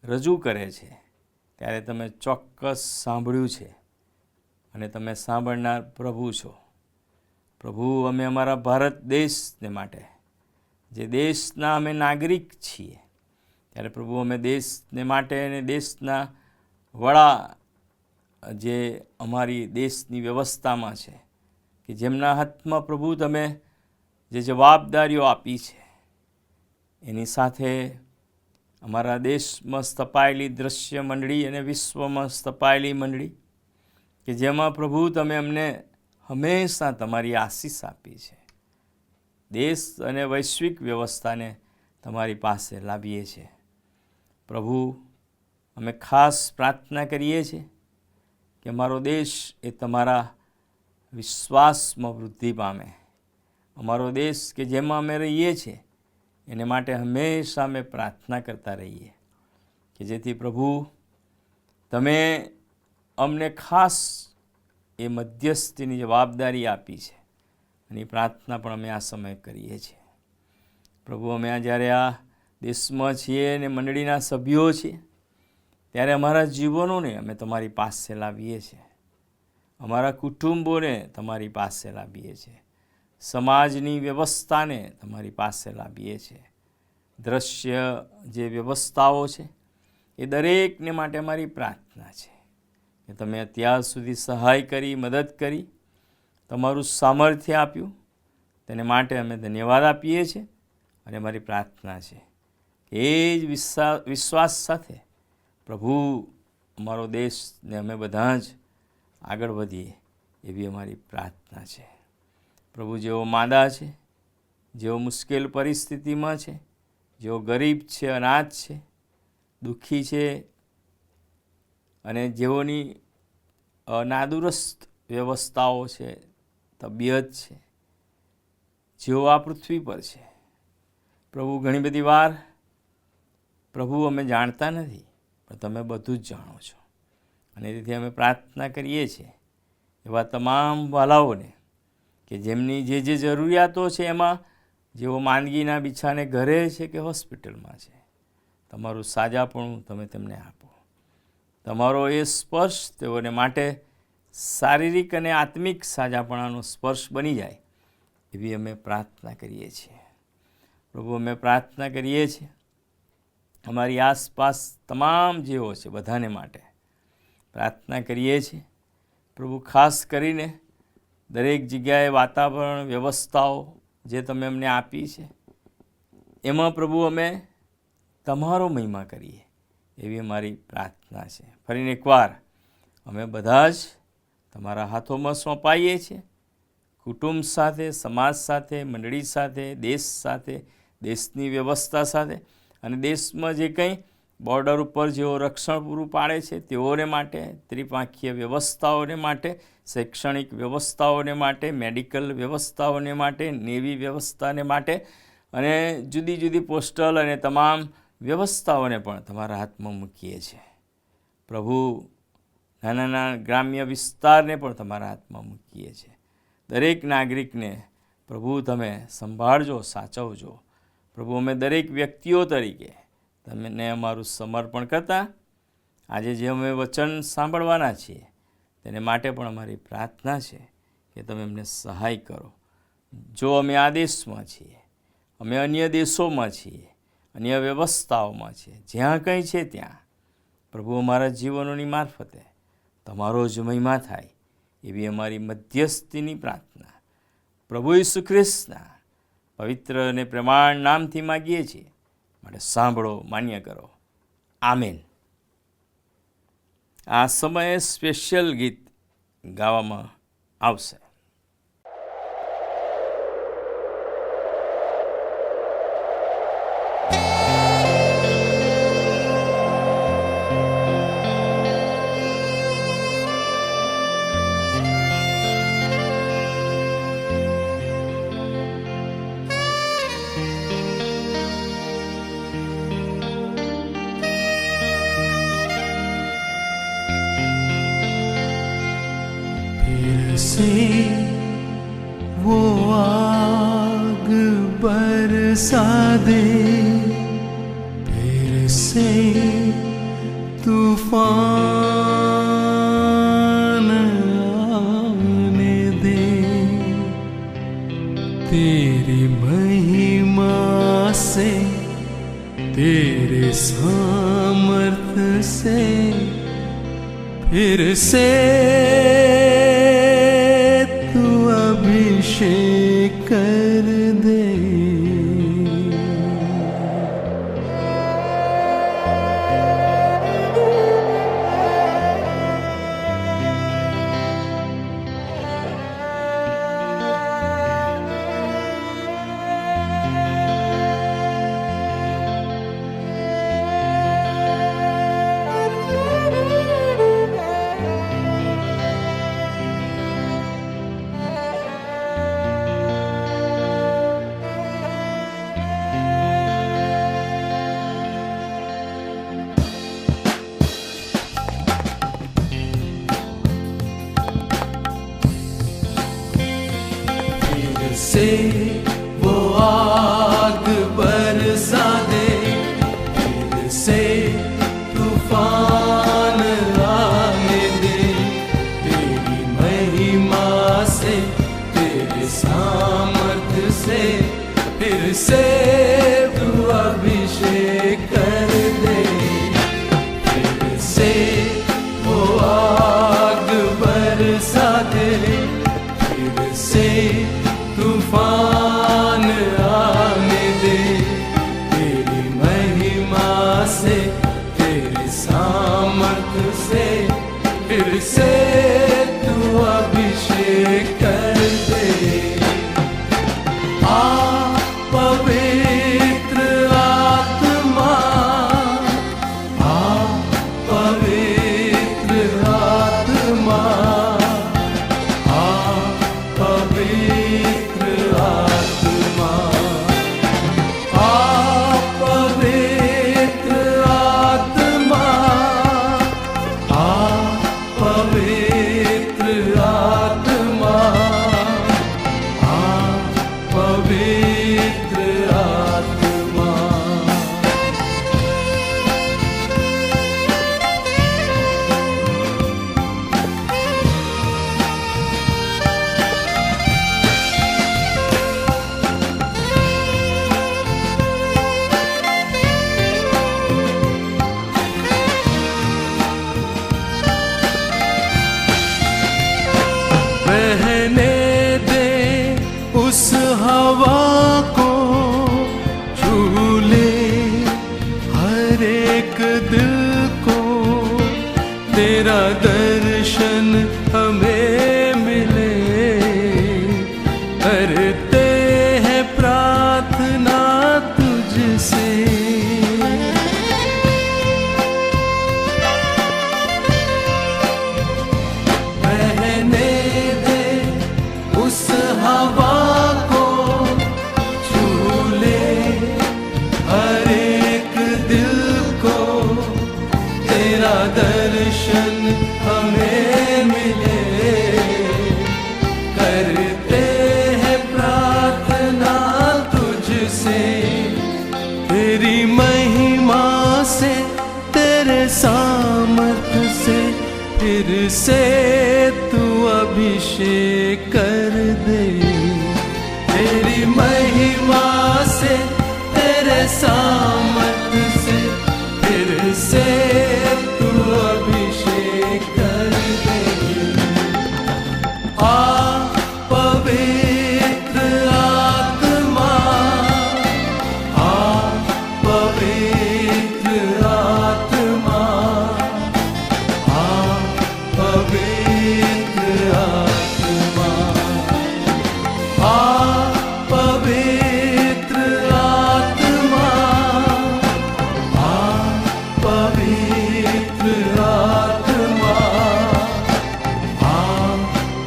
રજૂ કરે છે, ત્યારે તમે ચોક્કસ સાંભળ્યું છે અને તમે સાંભળનાર પ્રભુ છો. પ્રભુ, અમે અમારા ભારત દેશને માટે, જે દેશના અમે નાગરિક છીએ, ત્યારે પ્રભુ અમે દેશને માટે અને દેશના વડા જે અમારી દેશની વ્યવસ્થામાં છે કે જેમના હાથમાં પ્રભુ તમે જે જવાબદારીઓ આપી છે, એની સાથે અમારા દેશમાં સ્થપાયેલી દ્રશ્ય મંડળી અને વિશ્વમાં સ્થપાયેલી મંડળી કે જેમાં પ્રભુ તમે અમને હંમેશા તમારી આશીષ આપી છે, દેશ અને વૈશ્વિક વ્યવસ્થાને તમારી પાસે લાવીએ છીએ. પ્રભુ, અમે ખાસ પ્રાર્થના કરીએ છીએ કે અમારો દેશ એ તમારા વિશ્વાસમાં વૃદ્ધિ પામે. અમારો દેશ કે જેમાં અમે રહીએ છીએ એને માટે હંમેશા અમે પ્રાર્થના કરતા રહીએ કે જેથી પ્રભુ તમે અમને ખાસ એ મધ્યસ્થીની જવાબદારી આપી છે અને એ પ્રાર્થના પણ અમે આ સમયે કરીએ છીએ. પ્રભુ, અમે જ્યારે આ દેશમાં છીએ અને મંડળીના સભ્યો છીએ ત્યારે અમારા જીવનોને અમે તમારી પાસે લાવીએ છીએ, અમારા કુટુંબોને તમારી પાસે લાવીએ છીએ, સમાજની વ્યવસ્થાને તમારી પાસે લાવીએ છીએ, દ્રશ્ય જે વ્યવસ્થાઓ છે એ દરેકને માટે અમારી પ્રાર્થના છે કે તમે અત્યાર સુધી સહાય કરી, મદદ કરી, તમારું સામર્થ્ય આપ્યું, તેને માટે અમે ધન્યવાદ આપીએ છીએ. અને અમારી પ્રાર્થના છે કે એ જ વિશ્વાસ સાથે પ્રભુ અમારો દેશને અમે બધા જ આગળ વધીએ એવી અમારી પ્રાર્થના છે. પ્રભુ, જેઓ માંદા છે, જેઓ મુશ્કેલ પરિસ્થિતિમાં છે, જેઓ ગરીબ છે, અનાથ છે, દુઃખી છે અને જેઓની નાદુરસ્ત વ્યવસ્થાઓ છે, તબિયત છે, જેઓ આ પૃથ્વી પર છે, પ્રભુ ઘણી બધી વાર પ્રભુ અમે જાણતા નથી પણ તમે બધું જ જાણો છો અને તેથી અમે પ્રાર્થના કરીએ છીએ એવા તમામ વાલાઓને કે જેમની જે જે જરૂરિયાતો છે એમાં જેઓ માંદગીના બિછાને ઘરે છે કે હોસ્પિટલમાં છે, તમારું સાજાપણું તમે તેમને આપો. તમારો એ સ્પર્શ તેઓને માટે શારીરિક અને આત્મિક સાજાપણાનો સ્પર્શ બની જાય એવી અમે પ્રાર્થના કરીએ છીએ. પ્રભુ, અમે પ્રાર્થના કરીએ છીએ અમારી આસપાસ તમામ જેઓ છે બધાને માટે પ્રાર્થના કરીએ છીએ. પ્રભુ, ખાસ કરીને દરેક જગ્યાએ વાતાવરણ વ્યવસ્થાઓ જે તમે અમને આપી છે એમાં પ્રભુ અમે તમારો મહિમા કરીએ એવી અમારી પ્રાર્થના છે. ફરીને એકવાર અમે બધા જ તમારા હાથોમાં સોંપાઈએ છીએ, કુટુંબ સાથે, સમાજ સાથે, મંડળી સાથે, દેશ સાથે, દેશની વ્યવસ્થા સાથે અને દેશમાં જે કંઈ બોર્ડર ઉપર જેઓ રક્ષણ પૂરું પાડે છે તેઓને માટે, ત્રિપાંખીય વ્યવસ્થાઓને માટે, શૈક્ષણિક વ્યવસ્થાઓને માટે, મેડિકલ વ્યવસ્થાઓને માટે, નેવી વ્યવસ્થાને માટે અને જુદી જુદી પોસ્ટલ અને તમામ વ્યવસ્થાઓને પણ તમારા હાથમાં મૂકીએ છીએ. પ્રભુ, નાના નાના ગ્રામ્ય વિસ્તારને પણ તમારા હાથમાં મૂકીએ છીએ. દરેક નાગરિકને પ્રભુ તમે સંભાળજો, સાચવજો. પ્રભુ, અમે દરેક વ્યક્તિઓ તરીકે તમને અમારું સમર્પણ કરતા આજે જે અમે વચન સાંભળવાના છીએ તેને માટે પણ અમારી પ્રાર્થના છે કે તમે અમને સહાય કરો. જો અમે આ દેશમાં છીએ, અમે અન્ય દેશોમાં છીએ, અન્ય વ્યવસ્થાઓમાં છીએ, જ્યાં કંઈ છે ત્યાં પ્રભુ અમારા જીવનોની મારફતે તમારો જ મહિમા થાય એવી અમારી મધ્યસ્થીની પ્રાર્થના પ્રભુ ઈસુ ખ્રિસ્તના પવિત્ર અને પ્રમાણ નામથી માગીએ છીએ. માટે સાંભળો, માન્ય કરો. આમેન. આ સમયે સ્પેશિયલ ગીત ગાવામાં આવશે. से वो आग बरसा दे, फिर से तूफान आने दे, तेरी महिमा से, तेरे सामर्थ्य से, फिर से अभिषेक कर दे. से वो आग बरसा दे, फिर से तूफान आने दे, तेरी महिमा से, तेरे सामर्थ्य से, फिर से तू अभिषेक कर दे. फिर से वो आग बरसा दे, फिर से तूफान आने दे, तेरी महिमा से, तेरे सामर्थ्य से, फिर से तू अभिषेक कर दे. आ पवित्र आत्मा, आ पवित्र आत्मा, आ पवित्र आत्मा, आ पवित्र आत्मा, आ पवित्र आत्मा, आ पवित्र आत्मा. बहने दे उस हवा को, झूले हर एक दिल को, तेरा दर्शन हमें मिले. करते हैं प्रार्थना दर्शन हमें मिले। करते हैं प्रार्थना तुझसे, तेरी महिमा से, तेरे सामर्थ्य से, फिर से तू अभिषेक कर दे। तेरी महिमा से, तेरे सामर्थ्य से, फिर से तू अभिषेक कर दे। आ पवित्र आत्मा, आ पवित्र आत्मा, आ पवित्र आत्मा, आ पवित्र आत्मा, आ पवित्र आत्मा, आ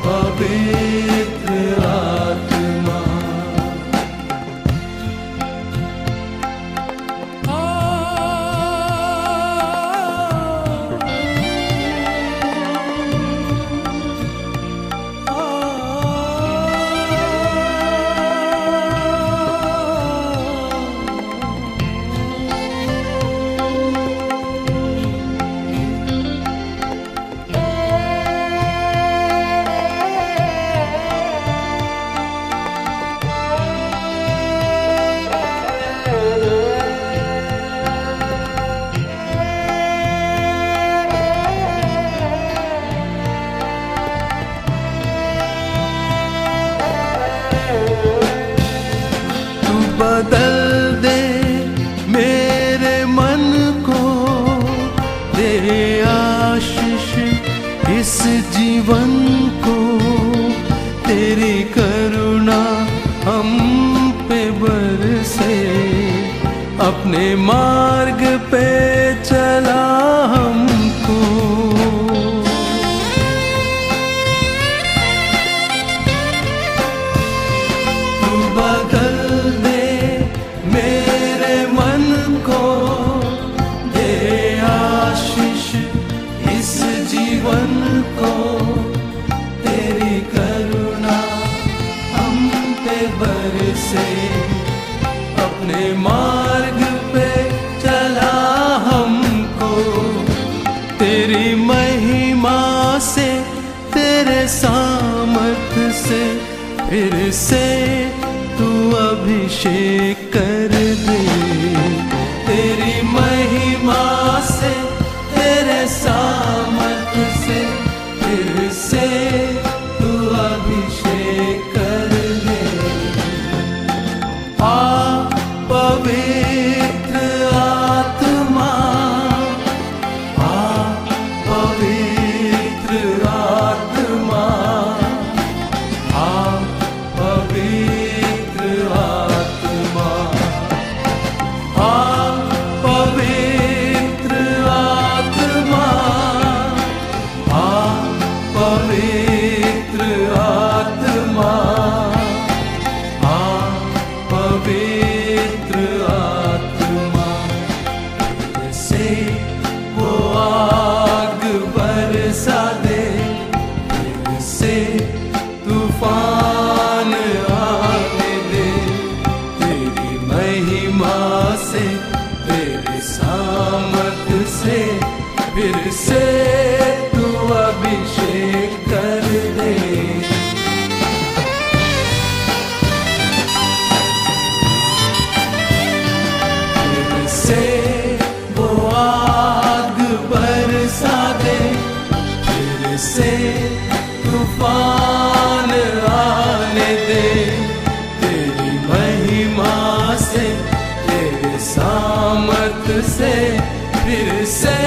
पवित्र आत्मा। तू बदल दे मेरे मन को, दे आशीष इस जीवन को। तेरी करुणा हम पे बरसे, अपने मार्ग पे चला हमको। तू बदल दे मेरे मन को, दे आशीष इस जीवन को। तेरी करुणा हम पे बरसे, अपने मार्ग पे चला हमको। तेरी महिमा से, तेरे सामर्थ्य से, फिर से तू अभिषेक कर दे। तेरी महिमा से, तेरे सामर्थ्य से, फिर से तू अभिषेक कर दे। आ पवित्र आत्मा, आ पवित्र आत्मा, आ पवित्र आत्मा, आ पवित्र आत्मा, आ पवित्र आत्मा, आ पवित्र आत्मा। से वो आग बरसा दे, फिर से तूफान आने दे। तेरी महिमा से, तेरे सामर्थ्य से, फिर से तू अभिषेक कर दे। फिर से वो आग बरसा दे, फिर से तूफान आने दे। तेरी महिमा से, तेरे सामर्थ्य से, फिर से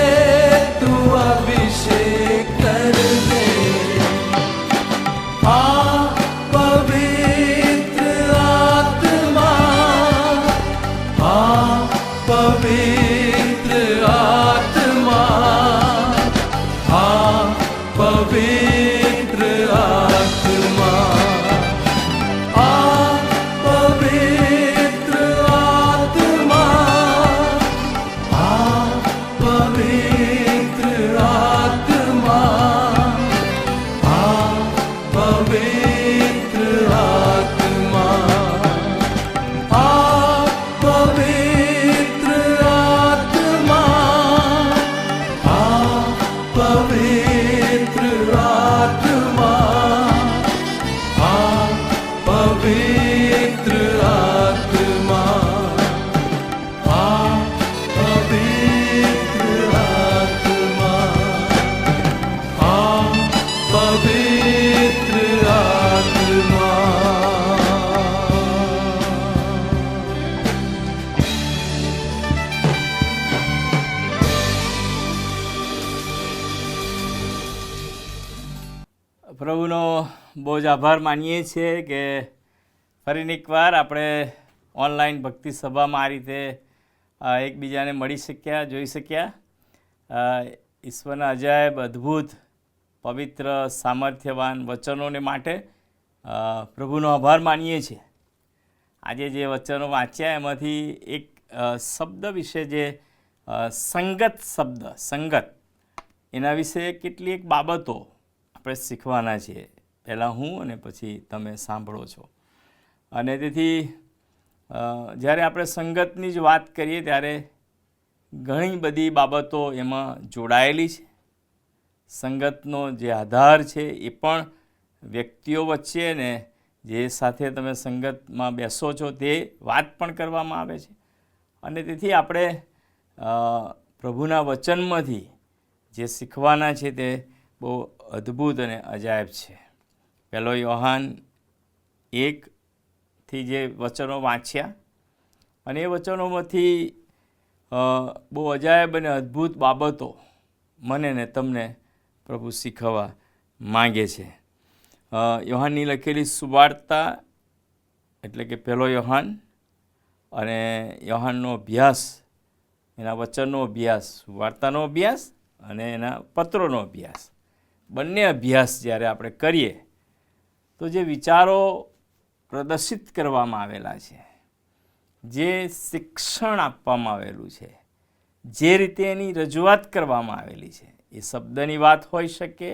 तू अभिषेक कर दे। आ पवित्र आत्मा, आ पवित्र आत्मा, आ पवित्र आत्मा, आ पवित्र आत्मा, आ पवित्र आत्मा। પ્રભુનો બહુ જ આભાર માનીએ છીએ કે ફરીને એકવાર આપણે ઓનલાઈન ભક્તિ સભામાં આ રીતે એકબીજાને મળી શક્યા, જોઈ શક્યા. ઈશ્વરના અજાયબ, અદ્ભુત, પવિત્ર, સામર્થ્યવાન વચનોને માટે પ્રભુનો આભાર માનીએ છીએ. આજે જે વચનો વાંચ્યા એમાંથી એક શબ્દ વિશે, જે સંગત શબ્દ, સંગત, એના વિશે કેટલીક બાબતો આપણે શીખવાના છીએ. પહેલાં હું અને પછી તમે સાંભળો છો. અને તેથી જ્યારે આપણે સંગતની જ વાત કરીએ ત્યારે ઘણી બધી બાબતો એમાં જોડાયેલી છે. સંગતનો જે આધાર છે એ પણ વ્યક્તિઓ વચ્ચે ને જે સાથે તમે સંગતમાં બેસો છો તે વાત પણ કરવામાં આવે છે. અને તેથી આપણે પ્રભુના વચનમાંથી જે શીખવાના છે તે બહુ અદ્ભુત અને અજાયબ છે. પહેલો યોહાન 1 જે વચનો વાંચ્યા, અને એ વચનોમાંથી બહુ અજાયબ અને અદ્ભુત બાબતો મને ને તમને પ્રભુ શીખવવા માગે છે. યોહાનની લખેલી સુવાર્તા એટલે કે પહેલો યોહાન અને યોહાનનો અભ્યાસ, એના વચનનો અભ્યાસ, વાર્તાનો અભ્યાસ અને એના પત્રોનો અભ્યાસ, બંને અભ્યાસ જ્યારે આપણે કરીએ તો જે વિચારો પ્રદર્શિત કરવામાં આવેલા છે, જે શિક્ષણ આપવામાં આવેલું છે, જે રીતે એની રજૂઆત કરવામાં આવેલી છે, એ શબ્દની વાત હોઈ શકે,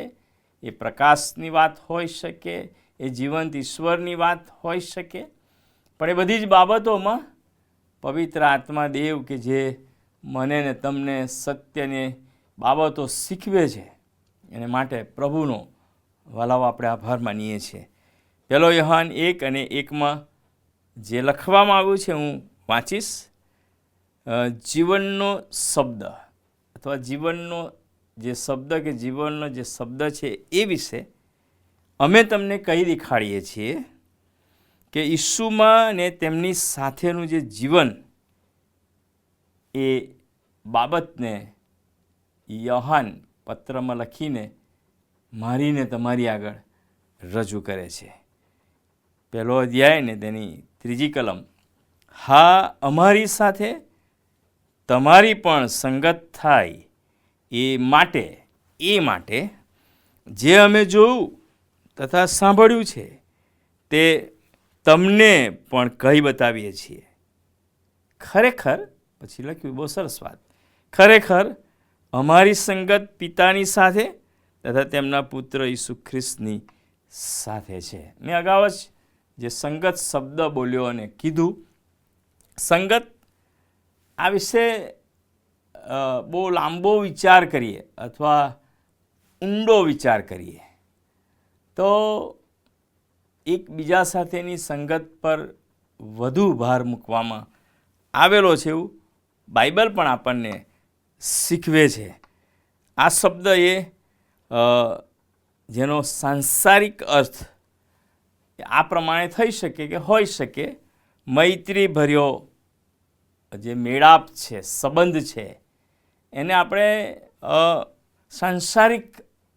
એ પ્રકાશની વાત હોઈ શકે, એ જીવંત ઈશ્વરની વાત હોઈ શકે, પણ એ બધી જ બાબતોમાં પવિત્ર આત્મા દેવ કે જે મને ને તમને સત્યની બાબતો શીખવે છે, એને માટે પ્રભુનો વાલાઓ આપણે આભાર માનીએ છીએ. પહેલો યોહાન 1 અને 1 જે લખવામાં આવ્યું છે હું વાંચીશ. જીવનનો શબ્દ અથવા જીવનનો જે શબ્દ કે જીવનનો જે શબ્દ છે એ વિશે અમે તમને કહી દેખાડીએ છીએ કે ઈસુમાં ને તેમની સાથેનું જે જીવન, એ બાબતને યોહાન પત્રમાં લખીને મારીને તમારી આગળ રજૂ કરે છે. પહેલો અધ્યાય ને તેની 3જી કલમ. હા, અમારી સાથે તમારી પણ સંગત થાય એ માટે જે અમે જોયું તથા સાંભળ્યું છે તે તમને પણ કહી બતાવીએ છીએ. ખરેખર, પછી લખ્યું બહુ સરસ વાત, ખરેખર અમારી સંગત પિતાની સાથે તથા તેમના પુત્ર ઈસુ ખ્રિસ્તની સાથે છે. મેં અગાઉ જ જે સંગત શબ્દ બોલ્યો અને કીધું, સંગત આ વિશે બહુ લાંબો વિચાર કરીએ અથવા ઊંડો વિચાર કરીએ તો એકબીજા સાથેની સંગત પર વધુ ભાર મૂકવામાં આવેલો છે એવું બાઇબલ પણ આપણને શીખવે છે. આ શબ્દ એ જેનો સાંસારિક અર્થ આ પ્રમાણે થઈ શકે કે હોઈ શકે, મૈત્રી ભર્યો જે મેળાપ છે, સંબંધ છે, એને આપણે સાંસારિક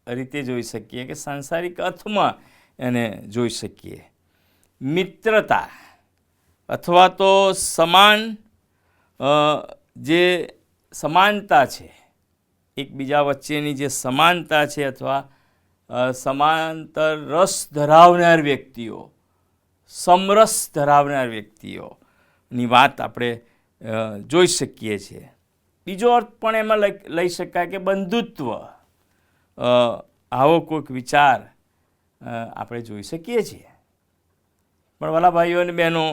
રીતે જોઈ શકીએ કે સાંસારિક અર્થમાં એને જોઈ શકીએ. મિત્રતા અથવા તો સમાન જે સમાનતા છે, એકબીજા વચ્ચેની જે સમાનતા છે અથવા સમાંતર રસ ધરાવનાર વ્યક્તિઓ, સમરસ ધરાવનાર વ્યક્તિઓની વાત આપણે જોઈ શકીએ છીએ. બીજો અર્થ પણ એમાં લઈ શકાય કે બંધુત્વ, આવો કોઈક વિચાર આપણે જોઈ શકીએ છીએ. પણ વાલા ભાઈઓ અને બહેનો,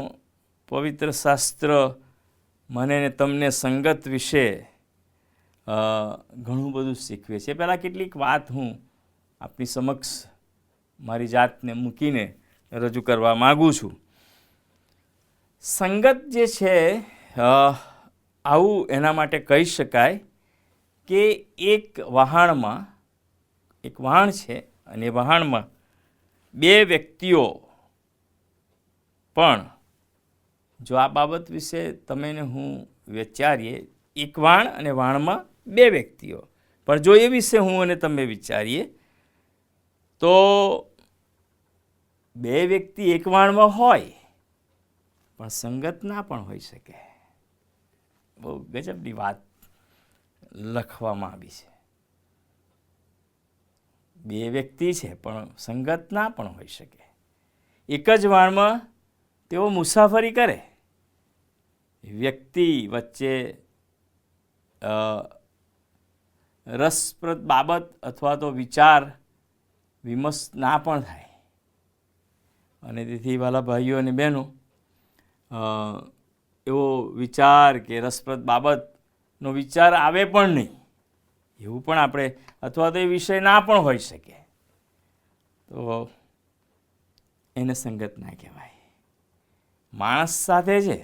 પવિત્ર શાસ્ત્ર મને ને તમને સંગત વિશે ઘણું બધું શીખવે છે. પહેલાં કેટલીક વાત હું આપની સમક્ષ મારી જાતને મૂકીને રજૂ કરવા માગું છું. સંગત જે છે, આવું એના માટે કહી શકાય કે એક વહાણ છે અને એ વહાણમાં બે વ્યક્તિઓ પણ, જો આ બાબત વિશે તમે ને હું વિચારીએ, એક વાણ અને વાણમાં બે વ્યક્તિઓ, પણ જો એ વિશે હું અને તમે વિચારીએ તો બે વ્યક્તિ એક વાણમાં હોય પણ સંગત ના પણ હોઈ શકે. બહુ ગજબની વાત લખવામાં આવી છે. બે વ્યક્તિ છે પણ સંગત ના પણ હોઈ શકે. એક જ વાણમાં તેઓ મુસાફરી કરે. વ્યક્તિ વચ્ચે રસપ્રદ બાબત અથવા તો વિચાર વિમર્શ ના પણ થાય. અને તેથી વાલા ભાઈઓ અને બહેનો, એવો વિચાર કે રસપ્રદ બાબતનો વિચાર આવે પણ નહીં એવું પણ આપણે, અથવા તો એ વિષય ના પણ હોઈ શકે, તો એને સંગત ના કહેવાય. માણસ સાથે છે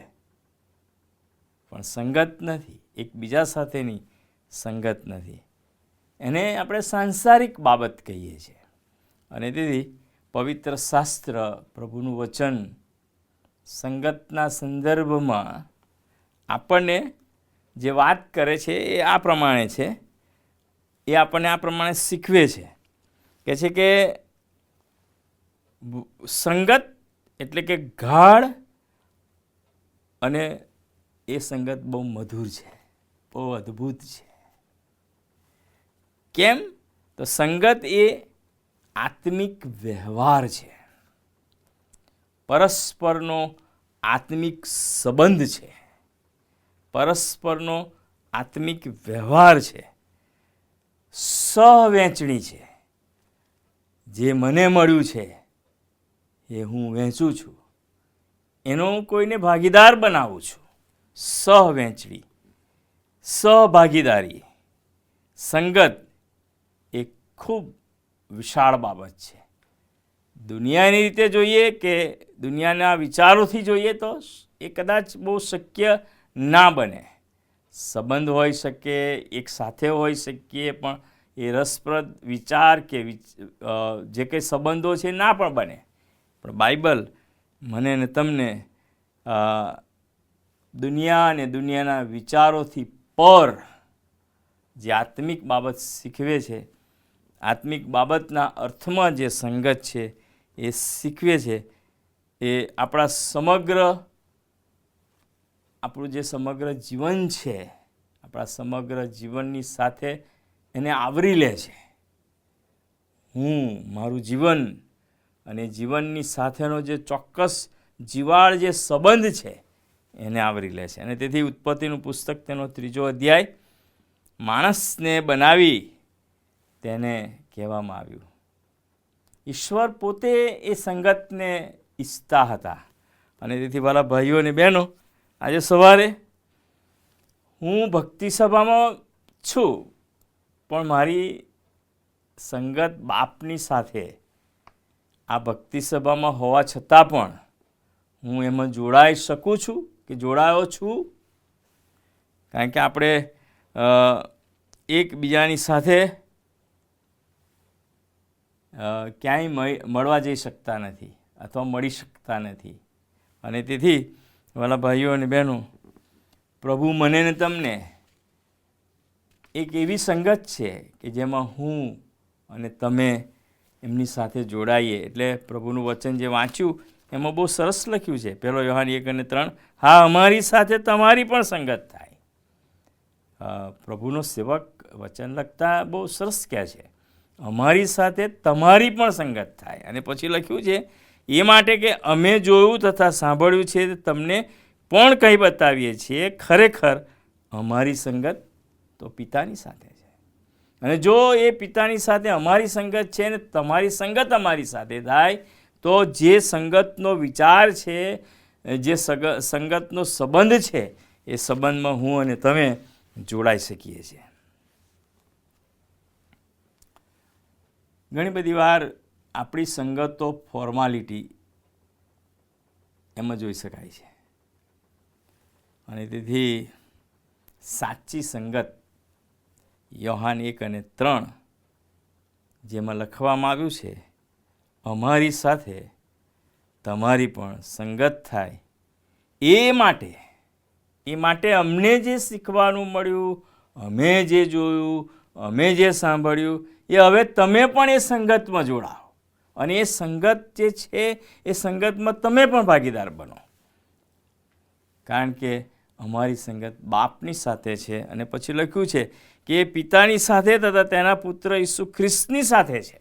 પણ સંગત નથી, એકબીજા સાથેની સંગત નથી. એને આપણે સાંસારિક બાબત કહીએ છીએ. અને તેથી પવિત્ર શાસ્ત્ર, પ્રભુનું વચન સંગતના સંદર્ભમાં આપણને જે વાત કરે છે એ આ પ્રમાણે છે. એ આપણને આ પ્રમાણે શીખવે છે. કહે છે કે સંગત એટલે કે ગાઢ, અને એ સંગત બહુ મધુર છે, બહુ અદ્ભુત છે. કેમ? તો સંગત એ આત્મિક વ્યવહાર છે, પરસ્પરનો આત્મિક સંબંધ છે, પરસ્પરનો આત્મિક વ્યવહાર છે, સહવેચણી છે. જે મને મળ્યું છે એ હું વહેંચું છું, એનો કોઈને ભાગીદાર બનાવું છું. સહવેચણી, સહભાગીદારી, સંગત એ ખૂબ વિશાળ બાબત છે. દુનિયાની રીતે જોઈએ કે દુનિયાના વિચારોથી જોઈએ તો એ કદાચ બહુ શક્ય ના બને. સંબંધ હોઈ શકે, એક સાથે હોઈ શકીએ, પણ એ રસપ્રદ વિચાર કે જે કંઈ સંબંધો છે ના પણ બને. પણ બાઇબલ મને ને તમને દુનિયા અને દુનિયાના વિચારોથી પર જે આત્મિક બાબત શીખવે છે, આત્મિક બાબતના અર્થમાં જે સંગત છે એ શીખવે છે. એ આપણા આપણું જે સમગ્ર જીવન છે, આપણા સમગ્ર જીવનની સાથે એને આવરી લે છે. મારું જીવન અને જીવનની સાથેનો જે ચોક્કસ જીવાળ જે સંબંધ છે એને આવરી લે છે. અને તેથી ઉત્પત્તિનું પુસ્તક તેનો 3 અધ્યાય, માણસને બનાવી તેને કહેવામાં આવ્યું. ઈશ્વર પોતે એ સંગતને ઈચ્છતા હતા. અને તેથી વાલા ભાઈઓ અને બહેનો, આજે સવારે હું ભક્તિ સભામાં છું, પણ મારી સંગત બાપની સાથે આ ભક્તિ સભામાં હોવા છતાં પણ હું એમાં જોડાઈ શકું છું કે જોડાયો છું? કારણ કે આપણે એકબીજાની સાથે ક્યાંય મળવા જઈ શકતા નથી અથવા મળી શકતા નથી. અને તેથી વાલા ભાઈઓ અને બહેનો, પ્રભુ મને ને તમને એક એવી સંગત છે કે જેમાં હું અને તમે એમની સાથે જોડાઈએ. એટલે પ્રભુનું વચન જે વાંચ્યું એમાં બહુ સરસ લખ્યું છે, 1 યોહાન 1:3, હા, અમારી સાથે તમારી પણ સંગત થાય. પ્રભુનો સેવક વચન લખતા બહુ સરસ કહે છે, અમારી સાથે તમારી પણ સંગત થાય. અને પછી લખ્યું છે, એ માટે કે અમે જોયું તથા સાંભળ્યું છે તમને પણ કંઈ બતાવીએ છીએ, ખરેખર અમારી સંગત તો પિતાની સાથે છે. અને જો એ પિતાની સાથે અમારી સંગત છે ને તમારી સંગત અમારી સાથે થાય, તો જે સંગતનો વિચાર છે, જે સંગતનો સંબંધ છે, એ સંબંધમાં હું અને તમે જોડાઈ શકીએ છીએ. ઘણી બધી વાર આપણી સંગતો ફોર્માલિટી એમાં જોઈ શકાય છે. અને તેથી સાચી સંગત યોહાન 1:3 જેમાં લખવામાં આવ્યું છે, અમારી સાથે તમારી પણ સંગત થાય, એ માટે અમને જે શીખવાનું મળ્યું, અમે જે જોયું, અમે જે સાંભળ્યું, એ હવે તમે પણ એ સંગતમાં જોડાઓ. અને એ સંગત જે છે એ સંગતમાં તમે પણ ભાગીદાર બનો, કારણ કે અમારી સંગત બાપની સાથે છે. અને પછી લખ્યું છે કે એ પિતાની સાથે તથા તેના પુત્ર ઈસુ ખ્રિસ્તની સાથે છે.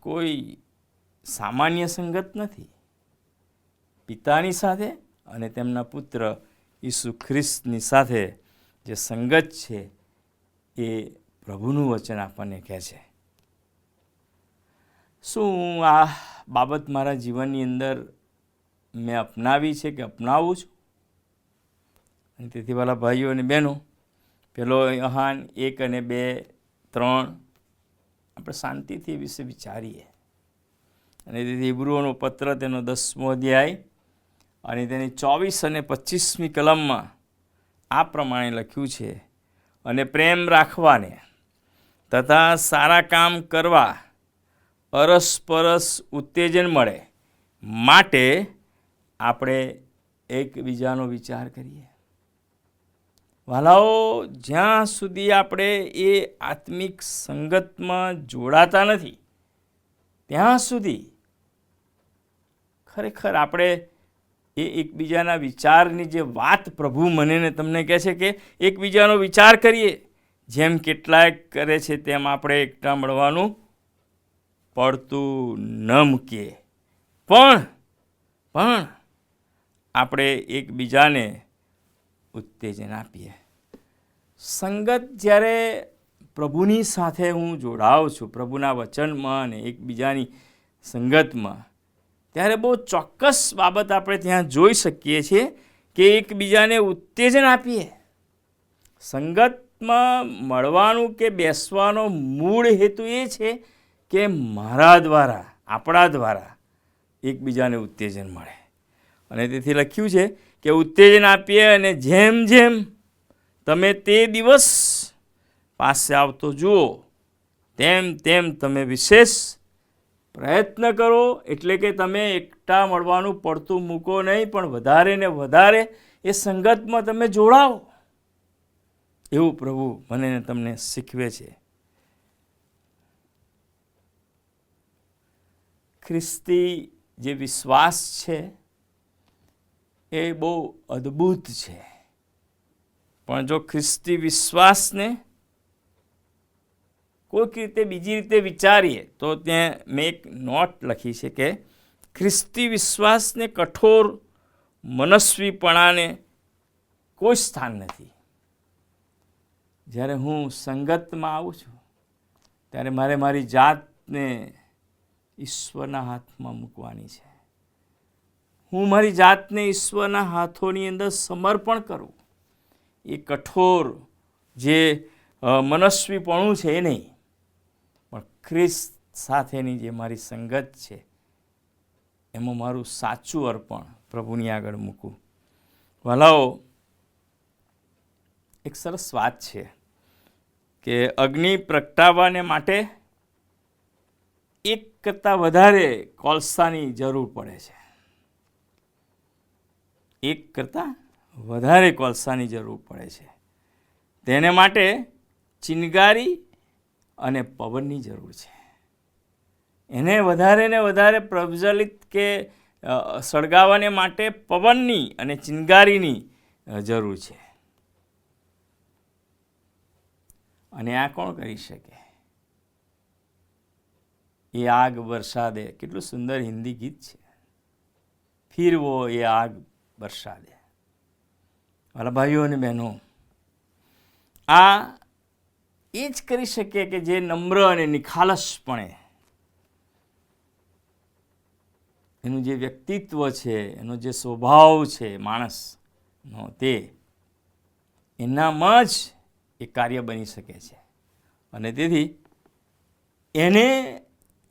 કોઈ સામાન્ય સંગત નથી. પિતાની સાથે અને તેમના પુત્ર ઈસુ ખ્રિસ્તની સાથે જે સંગત છે એ પ્રભુનું વચન આપણને કહે છે. શું આ બાબત મારા જીવનની અંદર મેં અપનાવી છે કે અપનાવું છું? અને તેથી વાલા ભાઈઓ અને બહેનો, પેલો યોહાન 1 અને 2, 3 આપણે શાંતિથી એ વિશે વિચારીએ. અને તેથી હિબ્રુઓનો પત્ર તેનો 10મો અધ્યાય અને તેની 24 અને 25મી કલમમાં આ પ્રમાણે લખ્યું છે, અને પ્રેમ રાખવાને તથા સારા કામ કરવા અરસપરસ ઉત્તેજન મળે માટે આપણે એકબીજાનો વિચાર કરીએ. વાલાઓ, જ્યાં સુધી આપણે એ આત્મિક સંગતમાં જોડાતા નથી ત્યાં સુધી ખરેખર આપણે એ એકબીજાના વિચારની જે વાત પ્રભુ મને ને તમને કહે છે કે એકબીજાનો વિચાર કરીએ, જેમ કેટલાક કરે છે તેમ આપણે એકઠા મળવાનું પડતું ન મૂકીએ, પણ આપણે એકબીજાને ઉત્તેજન આપીએ. સંગત જ્યારે પ્રભુની સાથે હું જોડાઉં છું, પ્રભુના વચનમાં અને એકબીજાની સંગતમાં, ત્યારે બહુ ચોક્કસ બાબત આપણે ત્યાં જોઈ શકીએ છીએ કે એકબીજાને ઉત્તેજન આપીએ. સંગતમાં મળવાનું કે બેસવાનો મૂળ હેતુ એ છે કે મારા દ્વારા, આપણા દ્વારા એકબીજાને ઉત્તેજન મળે. અને તેથી લખ્યું છે કે ઉત્તેજન આપીએ, અને જેમ જેમ તમે તે દિવસ પાસે આવતો જુઓ તેમ તેમ તમે વિશેષ પ્રયત્ન કરો, એટલે કે તમે એકઠા મળવાનું પડતું મૂકો નહીં, પણ વધારે ને વધારે એ સંગતમાં તમે જોડાઓ. એવું પ્રભુ મને ને તમને શીખવે છે. ખ્રિસ્તી જે વિશ્વાસ છે એ બહુ અદ્ભુત છે, પણ જો ખ્રિસ્તી વિશ્વાસને કોઈક રીતે બીજી રીતે વિચારીએ તો ત્યાં મેં એક નોટ લખી છે કે ખ્રિસ્તી વિશ્વાસને કઠોર મનસ્વીપણાને કોઈ સ્થાન નથી. જ્યારે હું સંગતમાં આવું છું ત્યારે મારે મારી જાતને ઈશ્વરના હાથમાં મૂકવાની છે. હું મારી જાતને ઈશ્વરના હાથોની અંદર સમર્પણ કરું. એ કઠોર જે મનસ્વીપણું છે એ નહીં, પણ ખ્રિસ્ત સાથેની જે મારી સંગત છે એમાં મારું સાચું અર્પણ પ્રભુની આગળ મૂકું. વાલાઓ, એક સરસ વાત છે કે અગ્નિ પ્રગટાવવાને માટે એક કરતાં વધારે કોલસાની જરૂર પડે છે. એક કરતાં વધારે કોલસાની જરૂર પડે છે. તેને માટે ચિનગારી અને પવનની જરૂર છે. એને વધારે ને વધારે પ્રજ્વલિત કે સળગાવવાને માટે પવનની અને ચિનગારીની જરૂર છે. અને આ કોણ કરી શકે? એ આગ બરસા દે, કેટલું સુંદર હિન્દી ગીત છે. ફિર વો એ આગ બરસા દે. વાલા ભાઈઓ અને બહેનો, આ એ જ કરી શકે કે જે નમ્ર અને નિખાલસપણે એનું જે વ્યક્તિત્વ છે, એનો જે સ્વભાવ છે માણસનો, તે એનામાં જ એ કાર્ય બની શકે છે. અને તેથી એને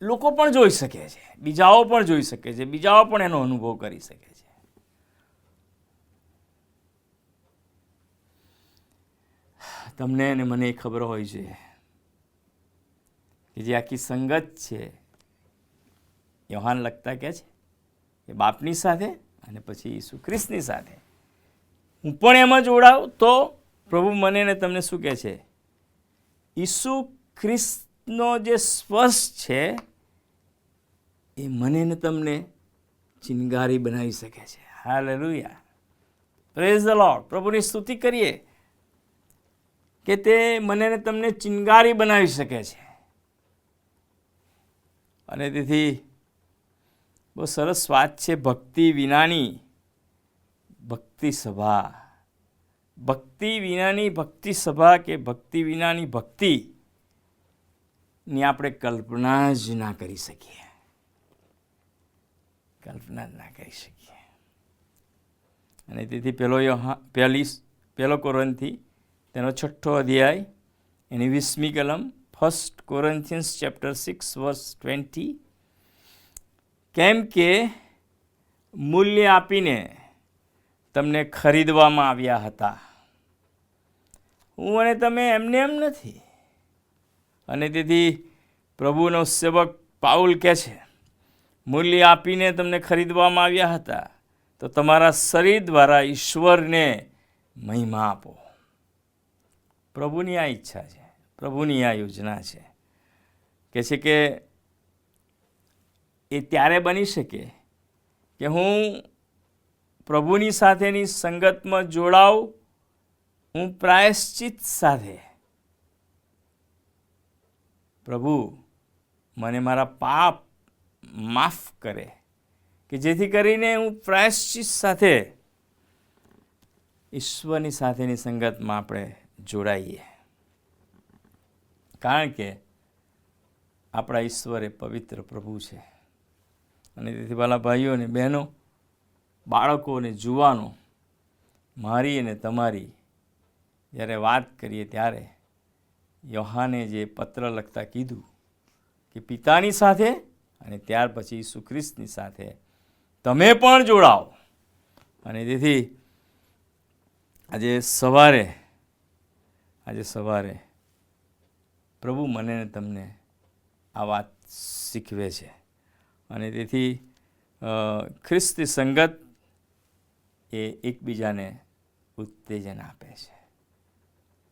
લોકો પણ જોઈ શકે છે, બીજાઓ પણ જોઈ શકે છે, બીજાઓ પણ એનો અનુભવ કરી શકે છે. તમને અને મને ખબર હોય છે કે જે આખી સંગત છે, યોહાન લખતા કહે છે કે બાપની સાથે અને પછી ઈસુ ખ્રિસ્તની સાથે હું પણ એમાં જોડાઉં તો પ્રભુ મને ને તમને શું કહે છે? ઈસુ ખ્રિસ્ત વાતનો જે સ્પર્શ છે એ મને ને તમને ચિનગારી બનાવી શકે છે. Hallelujah, praise the lord. પ્રભુની સ્તુતિ કરીએ કે તે મને ને તમને ચિનગારી બનાવી શકે છે. અને તેથી બહુ સરસ વાત છે, ભક્તિ વિનાની ભક્તિ સભા. ભક્તિ વિનાની ભક્તિ સભા કે ભક્તિ વિનાની ભક્તિની આપણે કલ્પના જ ના કરી શકીએ. કલ્પના જ ના કરી શકીએ. અને તેથી પહેલો કોરિન્થી તેનો 6 અધ્યાય એની 20મી કલમ, 1 Corinthians chapter 6 verse 20, કેમ કે મૂલ્ય આપીને તમને ખરીદવામાં આવ્યા હતા. હું અને તમે એમને એમ નથી. અને તેથી પ્રભુનો સેવક પાઉલ કહે છે, મૂલ્ય આપીને તમને ખરીદવામાં આવ્યા હતા, તો તમારા શરીર દ્વારા ઈશ્વરને મહિમા આપો. પ્રભુની આ ઈચ્છા છે, પ્રભુની આ યોજના છે. કહે છે કે એ ત્યારે બની શકે કે હું પ્રભુની સાથેની સંગતમાં જોડાઉં, હું પ્રાયશ્ચિત સાથે. પ્રભુ મને મારા પાપ માફ કરે, કે જેથી કરીને હું પ્રાયશ્ચિત સાથે ઈશ્વરની સાથેની સંગતમાં આપણે જોડાઈએ. કારણ કે આપણા ઈશ્વર એ પવિત્ર પ્રભુ છે. અને તેથી વાલા ભાઈઓ અને બહેનો, બાળકો અને જુવાનો, મારી અને તમારી જ્યારે વાત કરીએ ત્યારે યોહાને જે પત્ર લખતા કીધું કે પિતાની સાથે અને ત્યાર પછી ઈસુ ખ્રિસ્તની સાથે તમે પણ જોડાઓ. અને તેથી આજે સવારે પ્રભુ મને ને તમને આ વાત શીખવે છે. અને તેથી ખ્રિસ્તી સંગત એ એકબીજાને ઉત્તેજન આપે છે,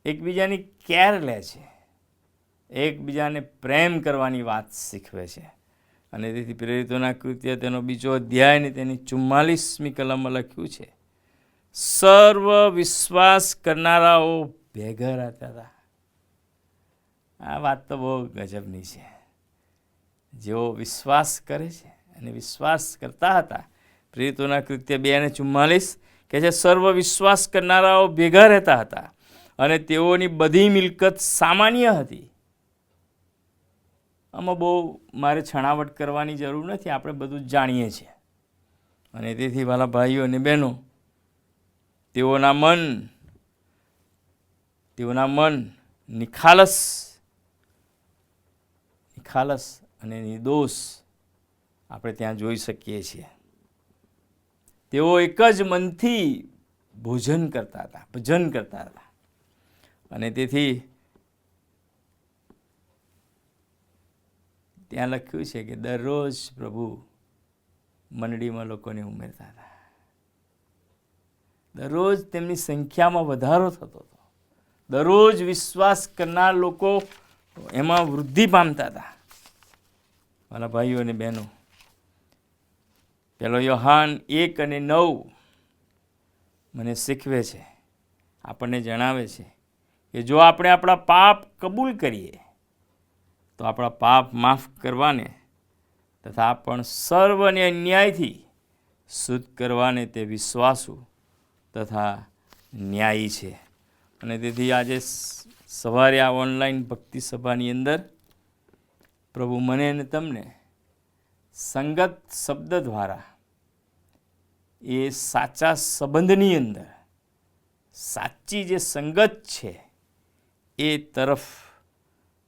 એકબીજાની કેર લે છે, એકબીજાને પ્રેમ કરવાની વાત શીખવે છે. અને તેથી પ્રેરિતોના કૃત્ય તેનો 2 અધ્યાય ને તેની 44મી કલમમાં લખ્યું છે, સર્વ વિશ્વાસ કરનારાઓ ભેગા રહેતા હતા. આ વાત તો બહુ ગજબની છે. જેઓ વિશ્વાસ કરે છે અને વિશ્વાસ કરતા હતા. પ્રેરિતોના કૃત્ય 2:44 કહે છે, સર્વ વિશ્વાસ કરનારાઓ ભેગા રહેતા હતા અને તેઓની બધી મિલકત સામાન્ય હતી. આમાં બહુ મારે છણાવટ કરવાની જરૂર નથી, આપણે બધું જ જાણીએ છીએ. અને તેથી વાલા ભાઈઓ અને બહેનો, તેઓના મન નિખાલસ અને નિર્દોષ આપણે ત્યાં જોઈ શકીએ છીએ. તેઓ એક જ મનથી ભજન કરતા હતા. અને તેથી ત્યાં લખ્યું છે કે દરરોજ પ્રભુ મંડળીમાં લોકોને ઉમેરતા હતા. દરરોજ તેમની સંખ્યામાં વધારો થતો હતો. દરરોજ વિશ્વાસ કરનાર લોકો એમાં વૃદ્ધિ પામતા હતા. મારા ભાઈઓ અને બહેનો, 1 યોહાન 1:9 મને શીખવે છે, આપણને જણાવે છે કે જો આપણે આપણા પાપ કબૂલ કરીએ તો આપણા પાપ માફ કરવાને તથા આપણ સર્વને અન્યાયથી શુદ્ધ કરવાને તે વિશ્વાસુ તથા ન્યાયી છે. અને તેથી આજે સવારે આ ઓનલાઈન ભક્તિ સભાની અંદર પ્રભુ મને અને તમને સંગત શબ્દ દ્વારા એ સાચા સંબંધની અંદર સાચી જે સંગત છે એ તરફ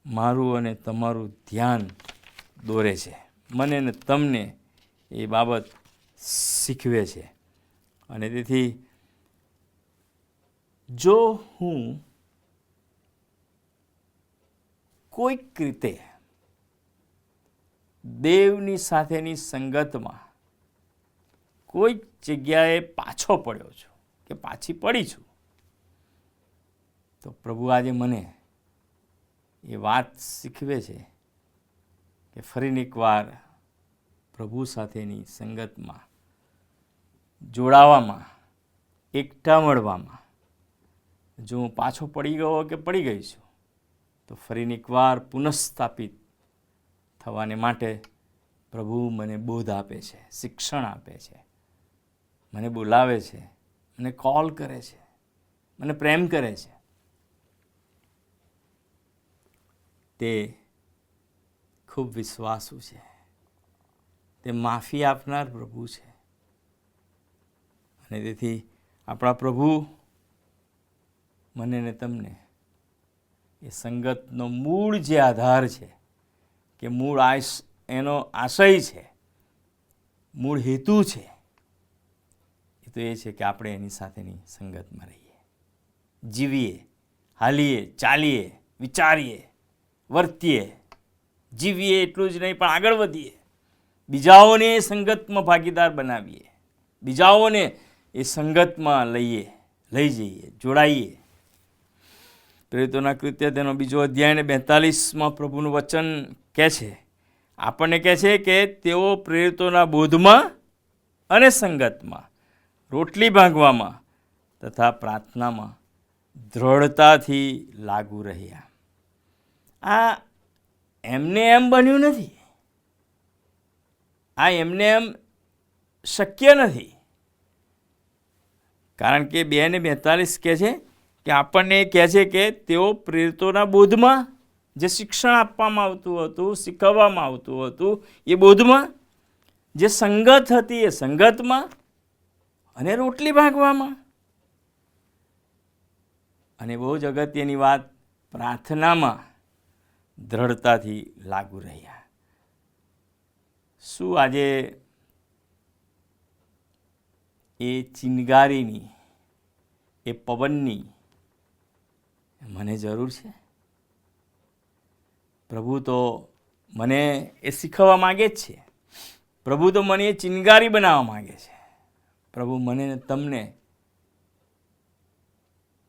મારું અને તમારું ધ્યાન દોરે છે. મને ને તમને એ બાબત શીખવે છે. અને તેથી જો હું કોઈક રીતે દેવની સાથેની સંગતમાં કોઈક જગ્યાએ પાછો પડ્યો છું કે પાછી પડી છું, તો પ્રભુ આજે મને એ વાત શીખવે છે કે ફરીને એકવાર પ્રભુ સાથેની સંગતમાં જોડાવામાં, એકઠા મળવામાં, જો હું પાછો પડી ગયો કે પડી ગઈ છું તો ફરીને એકવાર પુનઃસ્થાપિત થવાને માટે પ્રભુ મને બોધ આપે છે, શિક્ષણ આપે છે, મને બોલાવે છે, મને કોલ કરે છે, મને પ્રેમ કરે છે. તે ખૂબ વિશ્વાસુ છે. તે માફી આપનાર પ્રભુ છે. અને તેથી આપણા પ્રભુ મને ને તમને એ સંગતનો મૂળ જે આધાર છે, કે મૂળ એનો આશય છે, મૂળ હેતુ છે, એ તો એ છે કે આપણે એની સાથેની સંગતમાં રહીએ, જીવીએ, હાલીએ, ચાલીએ, વિચારીએ, વર્તીએ. જીવીએ એટલું જ નહીં પણ આગળ વધીએ, બીજાઓને એ સંગતમાં ભાગીદાર બનાવીએ, બીજાઓને એ સંગતમાં લઈ જઈએ, જોડાઈએ. પ્રેરિતોના કૃત્ય તેનો 2 અધ્યાય અને 42માં પ્રભુનું વચન કહે છે, આપણને કહે છે કે તેઓ પ્રેરિતોના બોધમાં અને સંગતમાં, રોટલી ભાંગવામાં તથા પ્રાર્થનામાં દ્રઢતાથી લાગુ રહ્યા. આ એમને એમ બન્યું નથી. આ એમને એમ શક્ય નથી. કારણ કે 2 ને 42 કહે છે કે આપણને કહે છે કે તેઓ પ્રેરિતોના બોધમાં, જે શિક્ષણ આપવામાં આવતું હતું, શીખવવામાં આવતું હતું, એ બોધમાં, જે સંગત હતી એ સંગતમાં, અને રોટલી ભાંગવામાં, અને બહુ જ અગત્યની વાત, પ્રાર્થનામાં દ્રઢતાથી લાગુ રહ્યા. શું આજે એ ચિનગારીની, એ પવનની મને જરૂર છે? પ્રભુ તો મને એ શીખવવા માગે જ છે. પ્રભુ તો મને એ ચિનગારી બનાવવા માગે છે. પ્રભુ મને ને તમને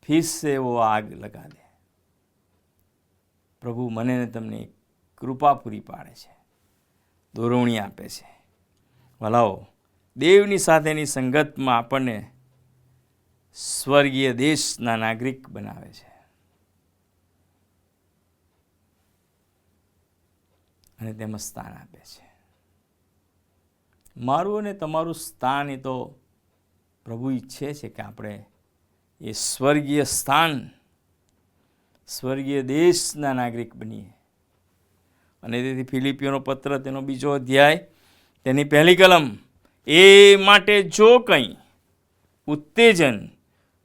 ફિર સે वो આગ લગા દે. પ્રભુ મને ને તમને કૃપા પૂરી પાડે છે, દોરવણી આપે છે. ભલાઓ, દેવની સાથેની સંગતમાં આપણને સ્વર્ગીય દેશના નાગરિક બનાવે છે. અને તેમાં સ્થાન આપે છે. મારું અને તમારું સ્થાન એ તો પ્રભુ ઈચ્છે છે કે આપણે એ સ્વર્ગીય સ્થાન, સ્વર્ગીય દેશના નાગરિક બનીએ. અને તેથી ફિલિપીઓનો પત્ર તેનો 2 અધ્યાય તેની 1 કલમ, એ માટે જો કંઈ ઉત્તેજન,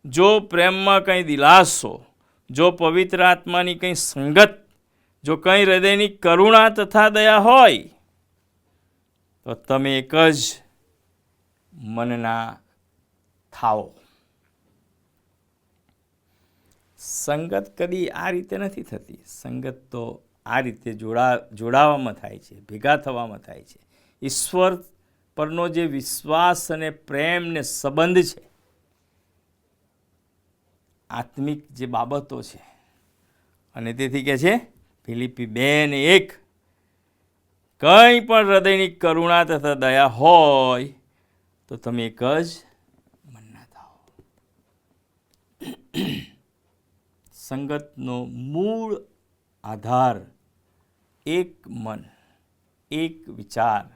જો પ્રેમમાં કંઈ દિલાસો, જો પવિત્ર આત્માની કંઈ સંગત, જો કંઈ હૃદયની કરુણા તથા દયા હોય, તો તમે એક જ મનના થાઓ. સંગત કદી આ રીતે નથી થતી. સંગત તો આ રીતે જોડાવામાં થાય છે, ભેગા થવામાં થાય છે. ઈશ્વર પરનો જે વિશ્વાસ અને પ્રેમ ને સંબંધ છે, આત્મિક જે બાબતો છે. અને તેથી કહે છે ફિલિપી 2 ને 1, કંઈ પણ હૃદયની કરુણા તથા દયા હોય તો તમે એક જ મનના થાઓ. સંગતનો મૂળ આધાર એક મન, એક વિચાર.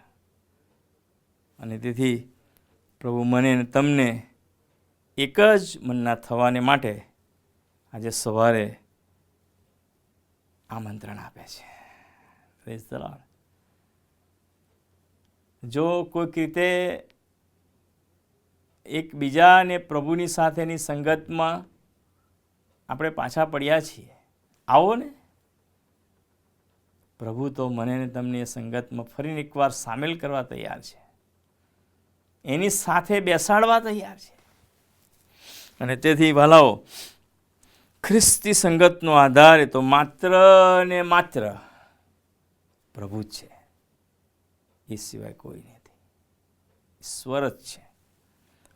અને તેથી પ્રભુ મને અને તમને એક જ મનના થવાને માટે આજે સવારે આમંત્રણ આપે છે. Praise the lord. જો કોઈક રીતે એકબીજા અને પ્રભુની સાથેની સંગતમાં આપણે પાછા પડ્યા છીએ, આવો ને. પ્રભુ તો મને ને તમને એ સંગતમાં ફરીને એકવાર સામેલ કરવા તૈયાર છે, એની સાથે બેસાડવા તૈયાર છે. અને તેથી વાલાઓ, ખ્રિસ્તી સંગતનો આધાર એ તો માત્ર ને માત્ર પ્રભુ જ છે. એ સિવાય કોઈ નથી. ઈશ્વર જ છે.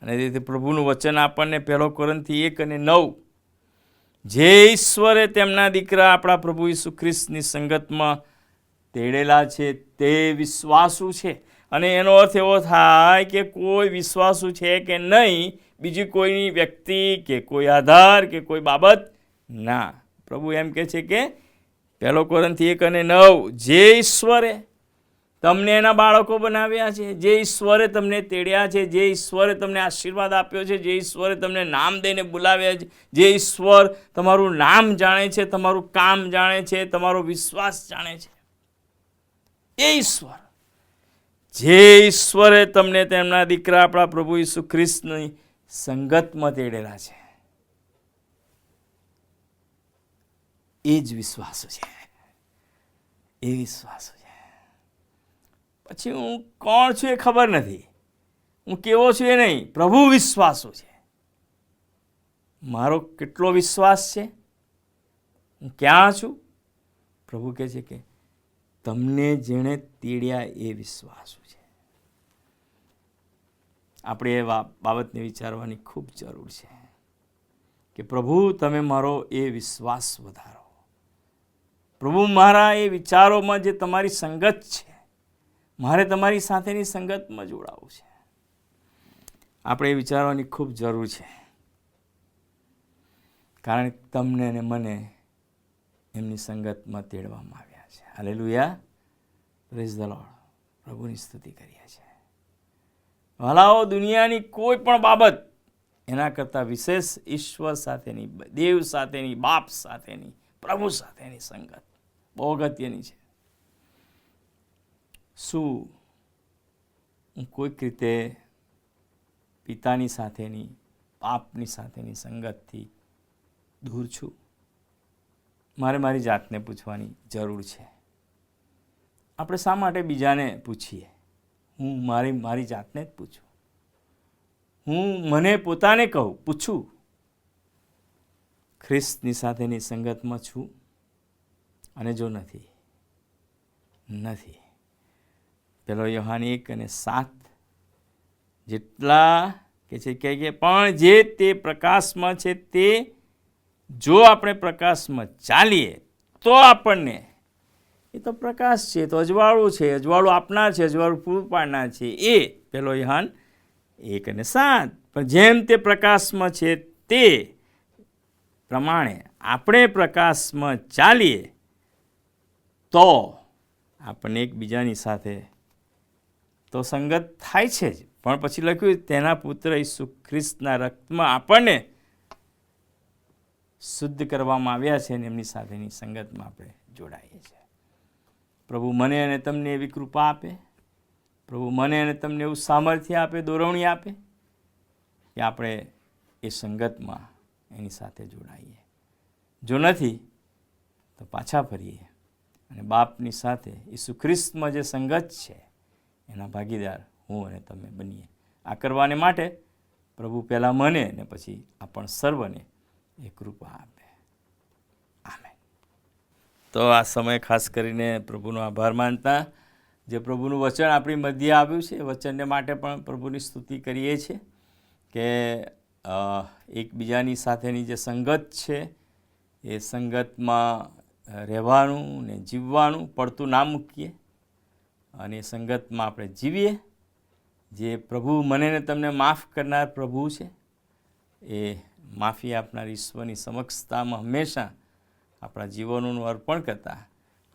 અને તેથી પ્રભુનું વચન આપણને 1 કોરિન્થી 1 અને 9 જે ઈશ્વરે તેમના દીકરા આપણા પ્રભુ ઈસુ ખ્રિસ્તની સંગતમાં તેડેલા છે તે વિશ્વાસુ છે. અને એનો અર્થ એવો થાય કે કોઈ વિશ્વાસુ છે કે નહીં, બીજી કોઈની વ્યક્તિ કે કોઈ આધાર કે કોઈ બાબત ના. પ્રભુ એમ કહે છે કે 1 કોરિન્થી 1:9, જે ઈશ્વરે તમને એના બાળકો બનાવ્યા છે, જે ઈશ્વરે તમને તેડ્યા છે, જે ઈશ્વરે તમને આશીર્વાદ આપ્યો છે, જે ઈશ્વરે તમને નામ દઈને બોલાવ્યા છે, જે ઈશ્વર તમારું નામ જાણે છે, તમારું કામ જાણે છે, તમારો વિશ્વાસ જાણે છે, એ ઈશ્વર, જે ઈશ્વરે તમને તેમના દીકરા આપણા પ્રભુ ઈસુ ખ્રિસ્તની સંગતમાં તેડેલા છે, એ જ વિશ્વાસ છે. એ વિશ્વાસ છે. પછી હું કોણ છું એ ખબર નથી, હું કેવો છું એ નહીં, પ્રભુ વિશ્વાસુ છે. મારો કેટલો વિશ્વાસ છે, હું ક્યાં છું? પ્રભુ કહે છે કે તમને જેણે તેડ્યા એ વિશ્વાસુ છે. આપણે એ બાબતને વિચારવાની ખૂબ જરૂર છે કે પ્રભુ તમે મારો એ વિશ્વાસ વધારો. પ્રભુ મારા એ વિચારોમાં જે તમારી સંગત છે, મારે તમારી સાથેની સંગતમાં જોડાવું છે. આપણે એ વિચારવાની ખૂબ જરૂર છે, કારણ કે તમને અને મને એમની સંગતમાં તેડવામાં આવ્યા છે. Hallelujah, praise the lord. પ્રભુની સ્તુતિ કરીએ છીએ. ભલાઓ દુનિયાની કોઈ પણ બાબત એના કરતાં વિશેષ ઈશ્વર સાથેની, દેવ સાથેની, બાપ સાથેની, પ્રભુ સાથેની સંગત બહુ અગત્યની છે. શું હું કોઈક રીતે પિતાની સાથેની, બાપની સાથેની સંગતથી દૂર છું? મારે મારી જાતને પૂછવાની જરૂર છે. આપણે શા માટે બીજાને પૂછીએ? હું મારી જાતને જ પૂછું. હું મને પોતાને પૂછું, ખ્રિસ્તની સાથેની સંગતમાં છું? અને જો નથી, 1 યોહાન 1:7 જેટલા કે છે કે પણ જે તે પ્રકાશમાં છે તે જો આપણે પ્રકાશમાં ચાલીએ તો આપણને, એ તો પ્રકાશ છે, તો અજવાળું છે, અજવાળું આપનાર છે, અજવાળું પૂરું પાડનાર છે, એ 1 યોહાન 1:7. પણ જેમ તે પ્રકાશમાં છે તે પ્રમાણે આપણે પ્રકાશમાં ચાલીએ તો આપણને એકબીજાની સાથે તો સંગત થાય છે જ, પણ પછી લખ્યું તેના પુત્ર ઈસુ ખ્રિસ્તના રક્તમાં આપણને શુદ્ધ કરવામાં આવ્યા છે અને એમની સાથેની સંગતમાં આપણે જોડાઈએ છીએ. પ્રભુ મને અને તમને એવી કૃપા આપે, પ્રભુ મને અને તમને એવું સામર્થ્ય આપે, દોરવણી આપે કે આપણે એ સંગતમાં એની સાથે જોડાઈએ. જો નથી તો પાછા ફરીએ અને બાપની સાથે ઈસુ ખ્રિસ્તમાં જે સંગત છે એના ભાગીદાર હું અને તમે બનીએ. આ કરવાને માટે પ્રભુ પહેલાં મને ને પછી આપણ સર્વને એ કૃપા આપે. આમેન. તો આ સમય ખાસ કરીને પ્રભુનો આભાર માનતા જે પ્રભુનું વચન આપણી મધ્યે આવ્યું છે એ વચનને માટે પણ પ્રભુની સ્તુતિ કરીએ છીએ કે એકબીજાની સાથેની જે સંગત છે એ સંગતમાં રહેવાનું ને જીવવાનું, પડતું ના મૂકીએ અને એ સંગતમાં આપણે જીવીએ. જે પ્રભુ મને ને તમને માફ કરનાર પ્રભુ છે એ માફી આપનાર ઈશ્વરની સમક્ષતામાં હંમેશા આપણા જીવનોનું અર્પણ કરતા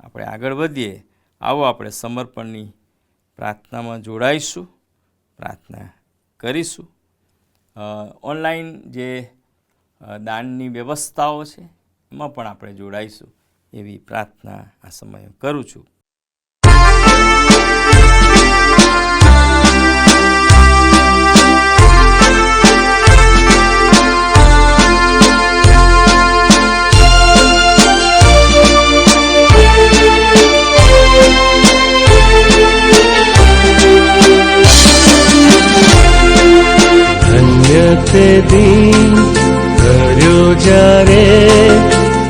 આપણે આગળ વધીએ. આવો આપણે સમર્પણની પ્રાર્થનામાં જોડાઈશું, પ્રાર્થના કરીશું. ઓનલાઈન જે દાનની વ્યવસ્થાઓ છે એમાં પણ આપણે જોડાઈશું એવી પ્રાર્થના આ સમયે કરું છું. તે દિન કર્યો જ્યારે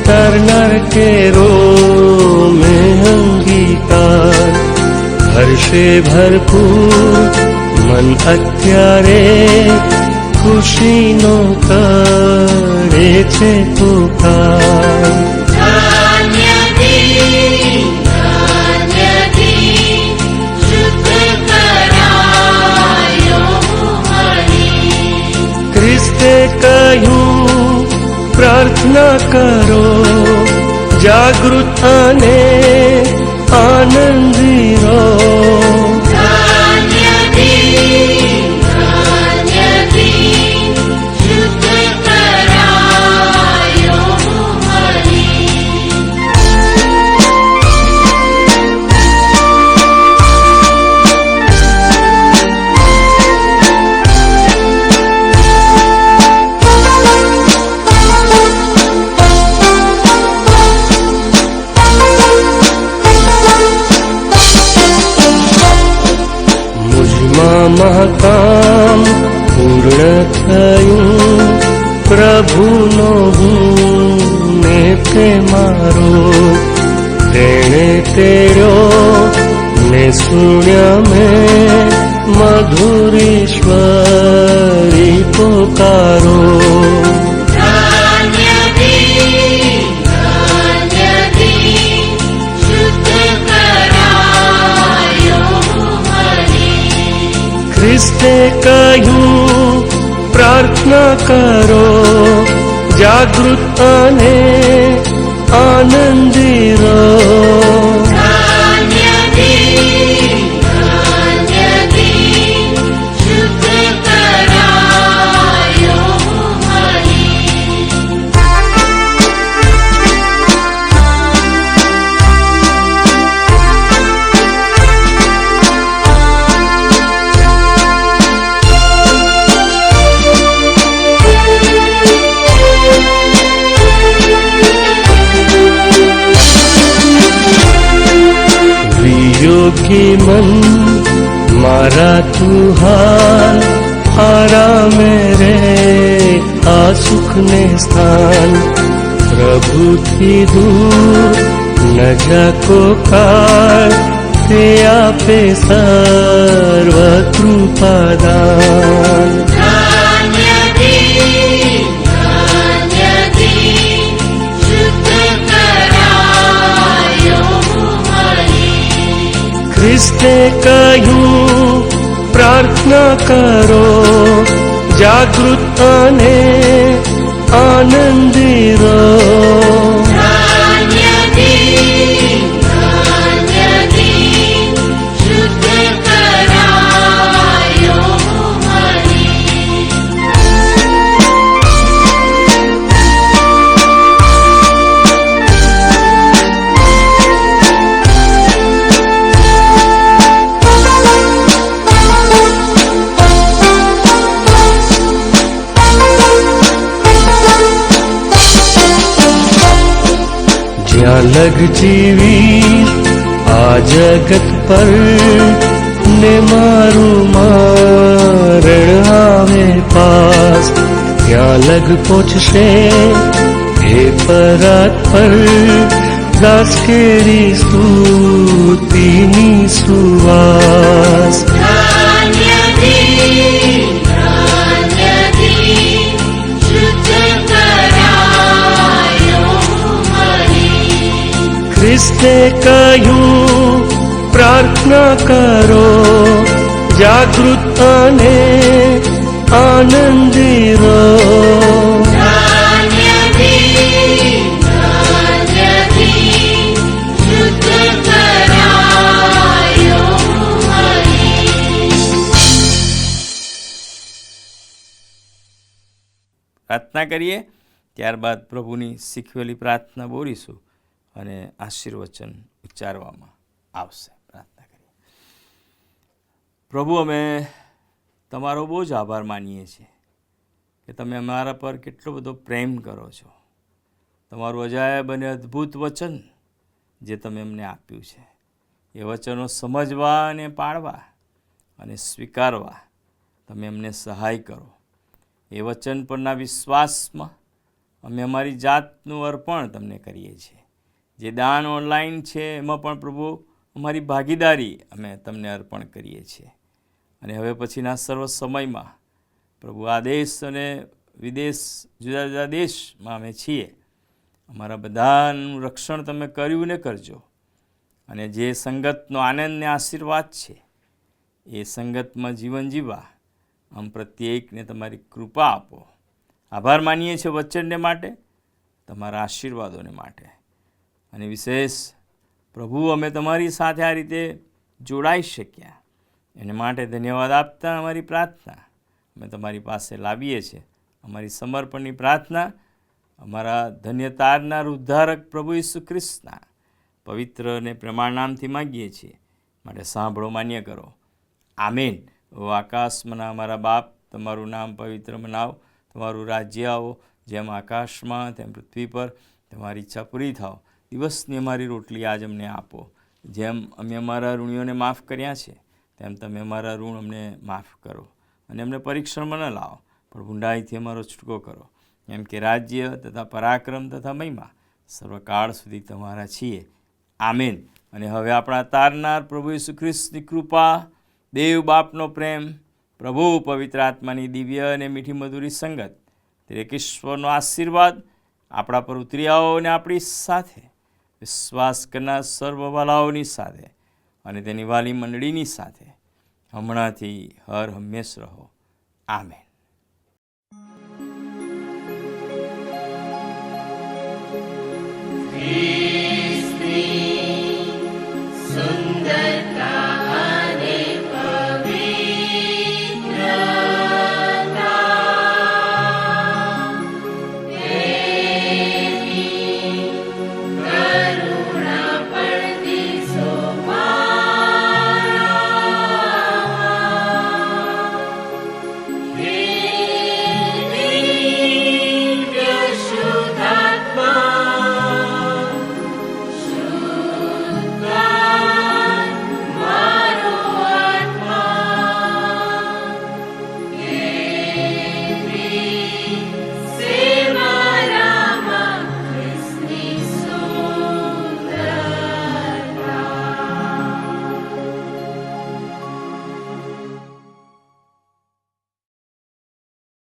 કરનાર કેરો મેં અંગીકાર, હર્ષે ભરપૂર મન અત્યારે ખુશીનો કરે છે પુકાર. ક્રિસ્તે કહ્યું પ્રાર્થના કરો, જાગૃત અને આનંદી રહો. મહાકામ પૂર્ણ થયું, પ્રભુનો હું ને પ્રેમારો. તેણે તેડ્યો ને સુણ્યા મેં મધુરેશ્વરી પોકારો. ક્રિસ્તે કહ્યું પ્રાર્થના કરો, જાગૃત અને આનંદી રહો. યોગી મન મારા તું હાલ, આરામે રે આ સુખને સ્થાન. પ્રભુથી દૂર ન જાકો કાળ, તે આપે સર્વ કૃપાદાન. ક્રિસ્તે કહ્યું પ્રાર્થના કરો, જાગૃત અને આનંદી રહો. લગ જીવી આ જગત પર ને મારું મારણ આવે પાસ. ત્યાં લગ પહોંચશે એ પરાત પર, દાસ કેરી સ્તુતિની સુવાસ. ક્રિસ્તે કહ્યું પ્રાર્થના કરો, જાગૃત અને આનંદી રહો. પ્રાર્થના કરીએ, ત્યારબાદ પ્રભુની શીખવેલી પ્રાર્થના બોલીશું અને આશીર્વચન ઉચ્ચારવામાં આવશે. પ્રાર્થના કરીએ. પ્રભુ, અમે તમારો બહુ જ આભાર માનીએ છીએ કે તમે અમારા પર કેટલો બધો પ્રેમ કરો છો. તમારું અજાયબ અને અદ્ભુત વચન જે તમે અમને આપ્યું છે, એ વચનો સમજવા અને પાળવા અને સ્વીકારવા તમે અમને સહાય કરો. એ વચન પરના વિશ્વાસમાં અમે અમારી જાતનું અર્પણ તમને કરીએ છીએ. જે દાન ઓનલાઈન છે એમાં પણ પ્રભુ અમારી ભાગીદારી અમે તમને અર્પણ કરીએ છીએ. અને હવે પછીના સર્વ સમયમાં પ્રભુ આદેશ અને વિદેશ, જુદા જુદા દેશમાં અમે છીએ, અમારા બધાનું રક્ષણ તમે કર્યું ને કરજો. અને જે સંગતનો આનંદ ને આશીર્વાદ છે એ સંગતમાં જીવન જીવવા આમ પ્રત્યેકને તમારી કૃપા આપો. આભાર માનીએ છીએ વચનને માટે, તમારા આશીર્વાદોને માટે. અને વિશેષ પ્રભુ, અમે તમારી સાથે આ રીતે જોડાઈ શક્યા એને માટે ધન્યવાદ આપતા અમારી પ્રાર્થના અમે તમારી પાસે લાવીએ છીએ. અમારી સમર્પણની પ્રાર્થના અમારા ધન્ય તારનાર ઉદ્ધારક પ્રભુ ઈસુ ખ્રિસ્તના પવિત્ર અને પ્રમાણ નામથી માગીએ છીએ, માટે સાંભળો, માન્ય કરો. આમેન. ઓ આકાશમાંના અમારા બાપ, તમારું નામ પવિત્ર મનાવો, તમારું રાજ્ય આવો, જેમ આકાશમાં તેમ પૃથ્વી પર તમારી ઈચ્છા પૂરી થાવ. દિવસની અમારી રોટલી આજ અમને આપો, જેમ અમે અમારા ઋણીઓને માફ કર્યા છે તેમ તમે અમારા ઋણ અમને માફ કરો, અને અમને પરીક્ષણમાં ન લાવો પણ ઊંડાઈથી અમારો છૂટકો કરો. એમ કે રાજ્ય તથા પરાક્રમ તથા મહિમા સર્વકાળ સુધી તમારા છીએ. આમેન. અને હવે આપણા તારનાર પ્રભુ ઈસુ ખ્રિસ્તની કૃપા, દેવ બાપનો પ્રેમ, પ્રભુ પવિત્ર આત્માની દિવ્ય અને મીઠી મધુરી સંગત, દરેક ઈશ્વરનો આશીર્વાદ આપણા પર ઉતરી આવો અને આપણી સાથે, વિશ્વાસ કરનાર સર્વ વાલાઓની સાથે અને તેની વાલી મંડળીની સાથે હમણાંથી હર હંમેશ રહો. આમેન.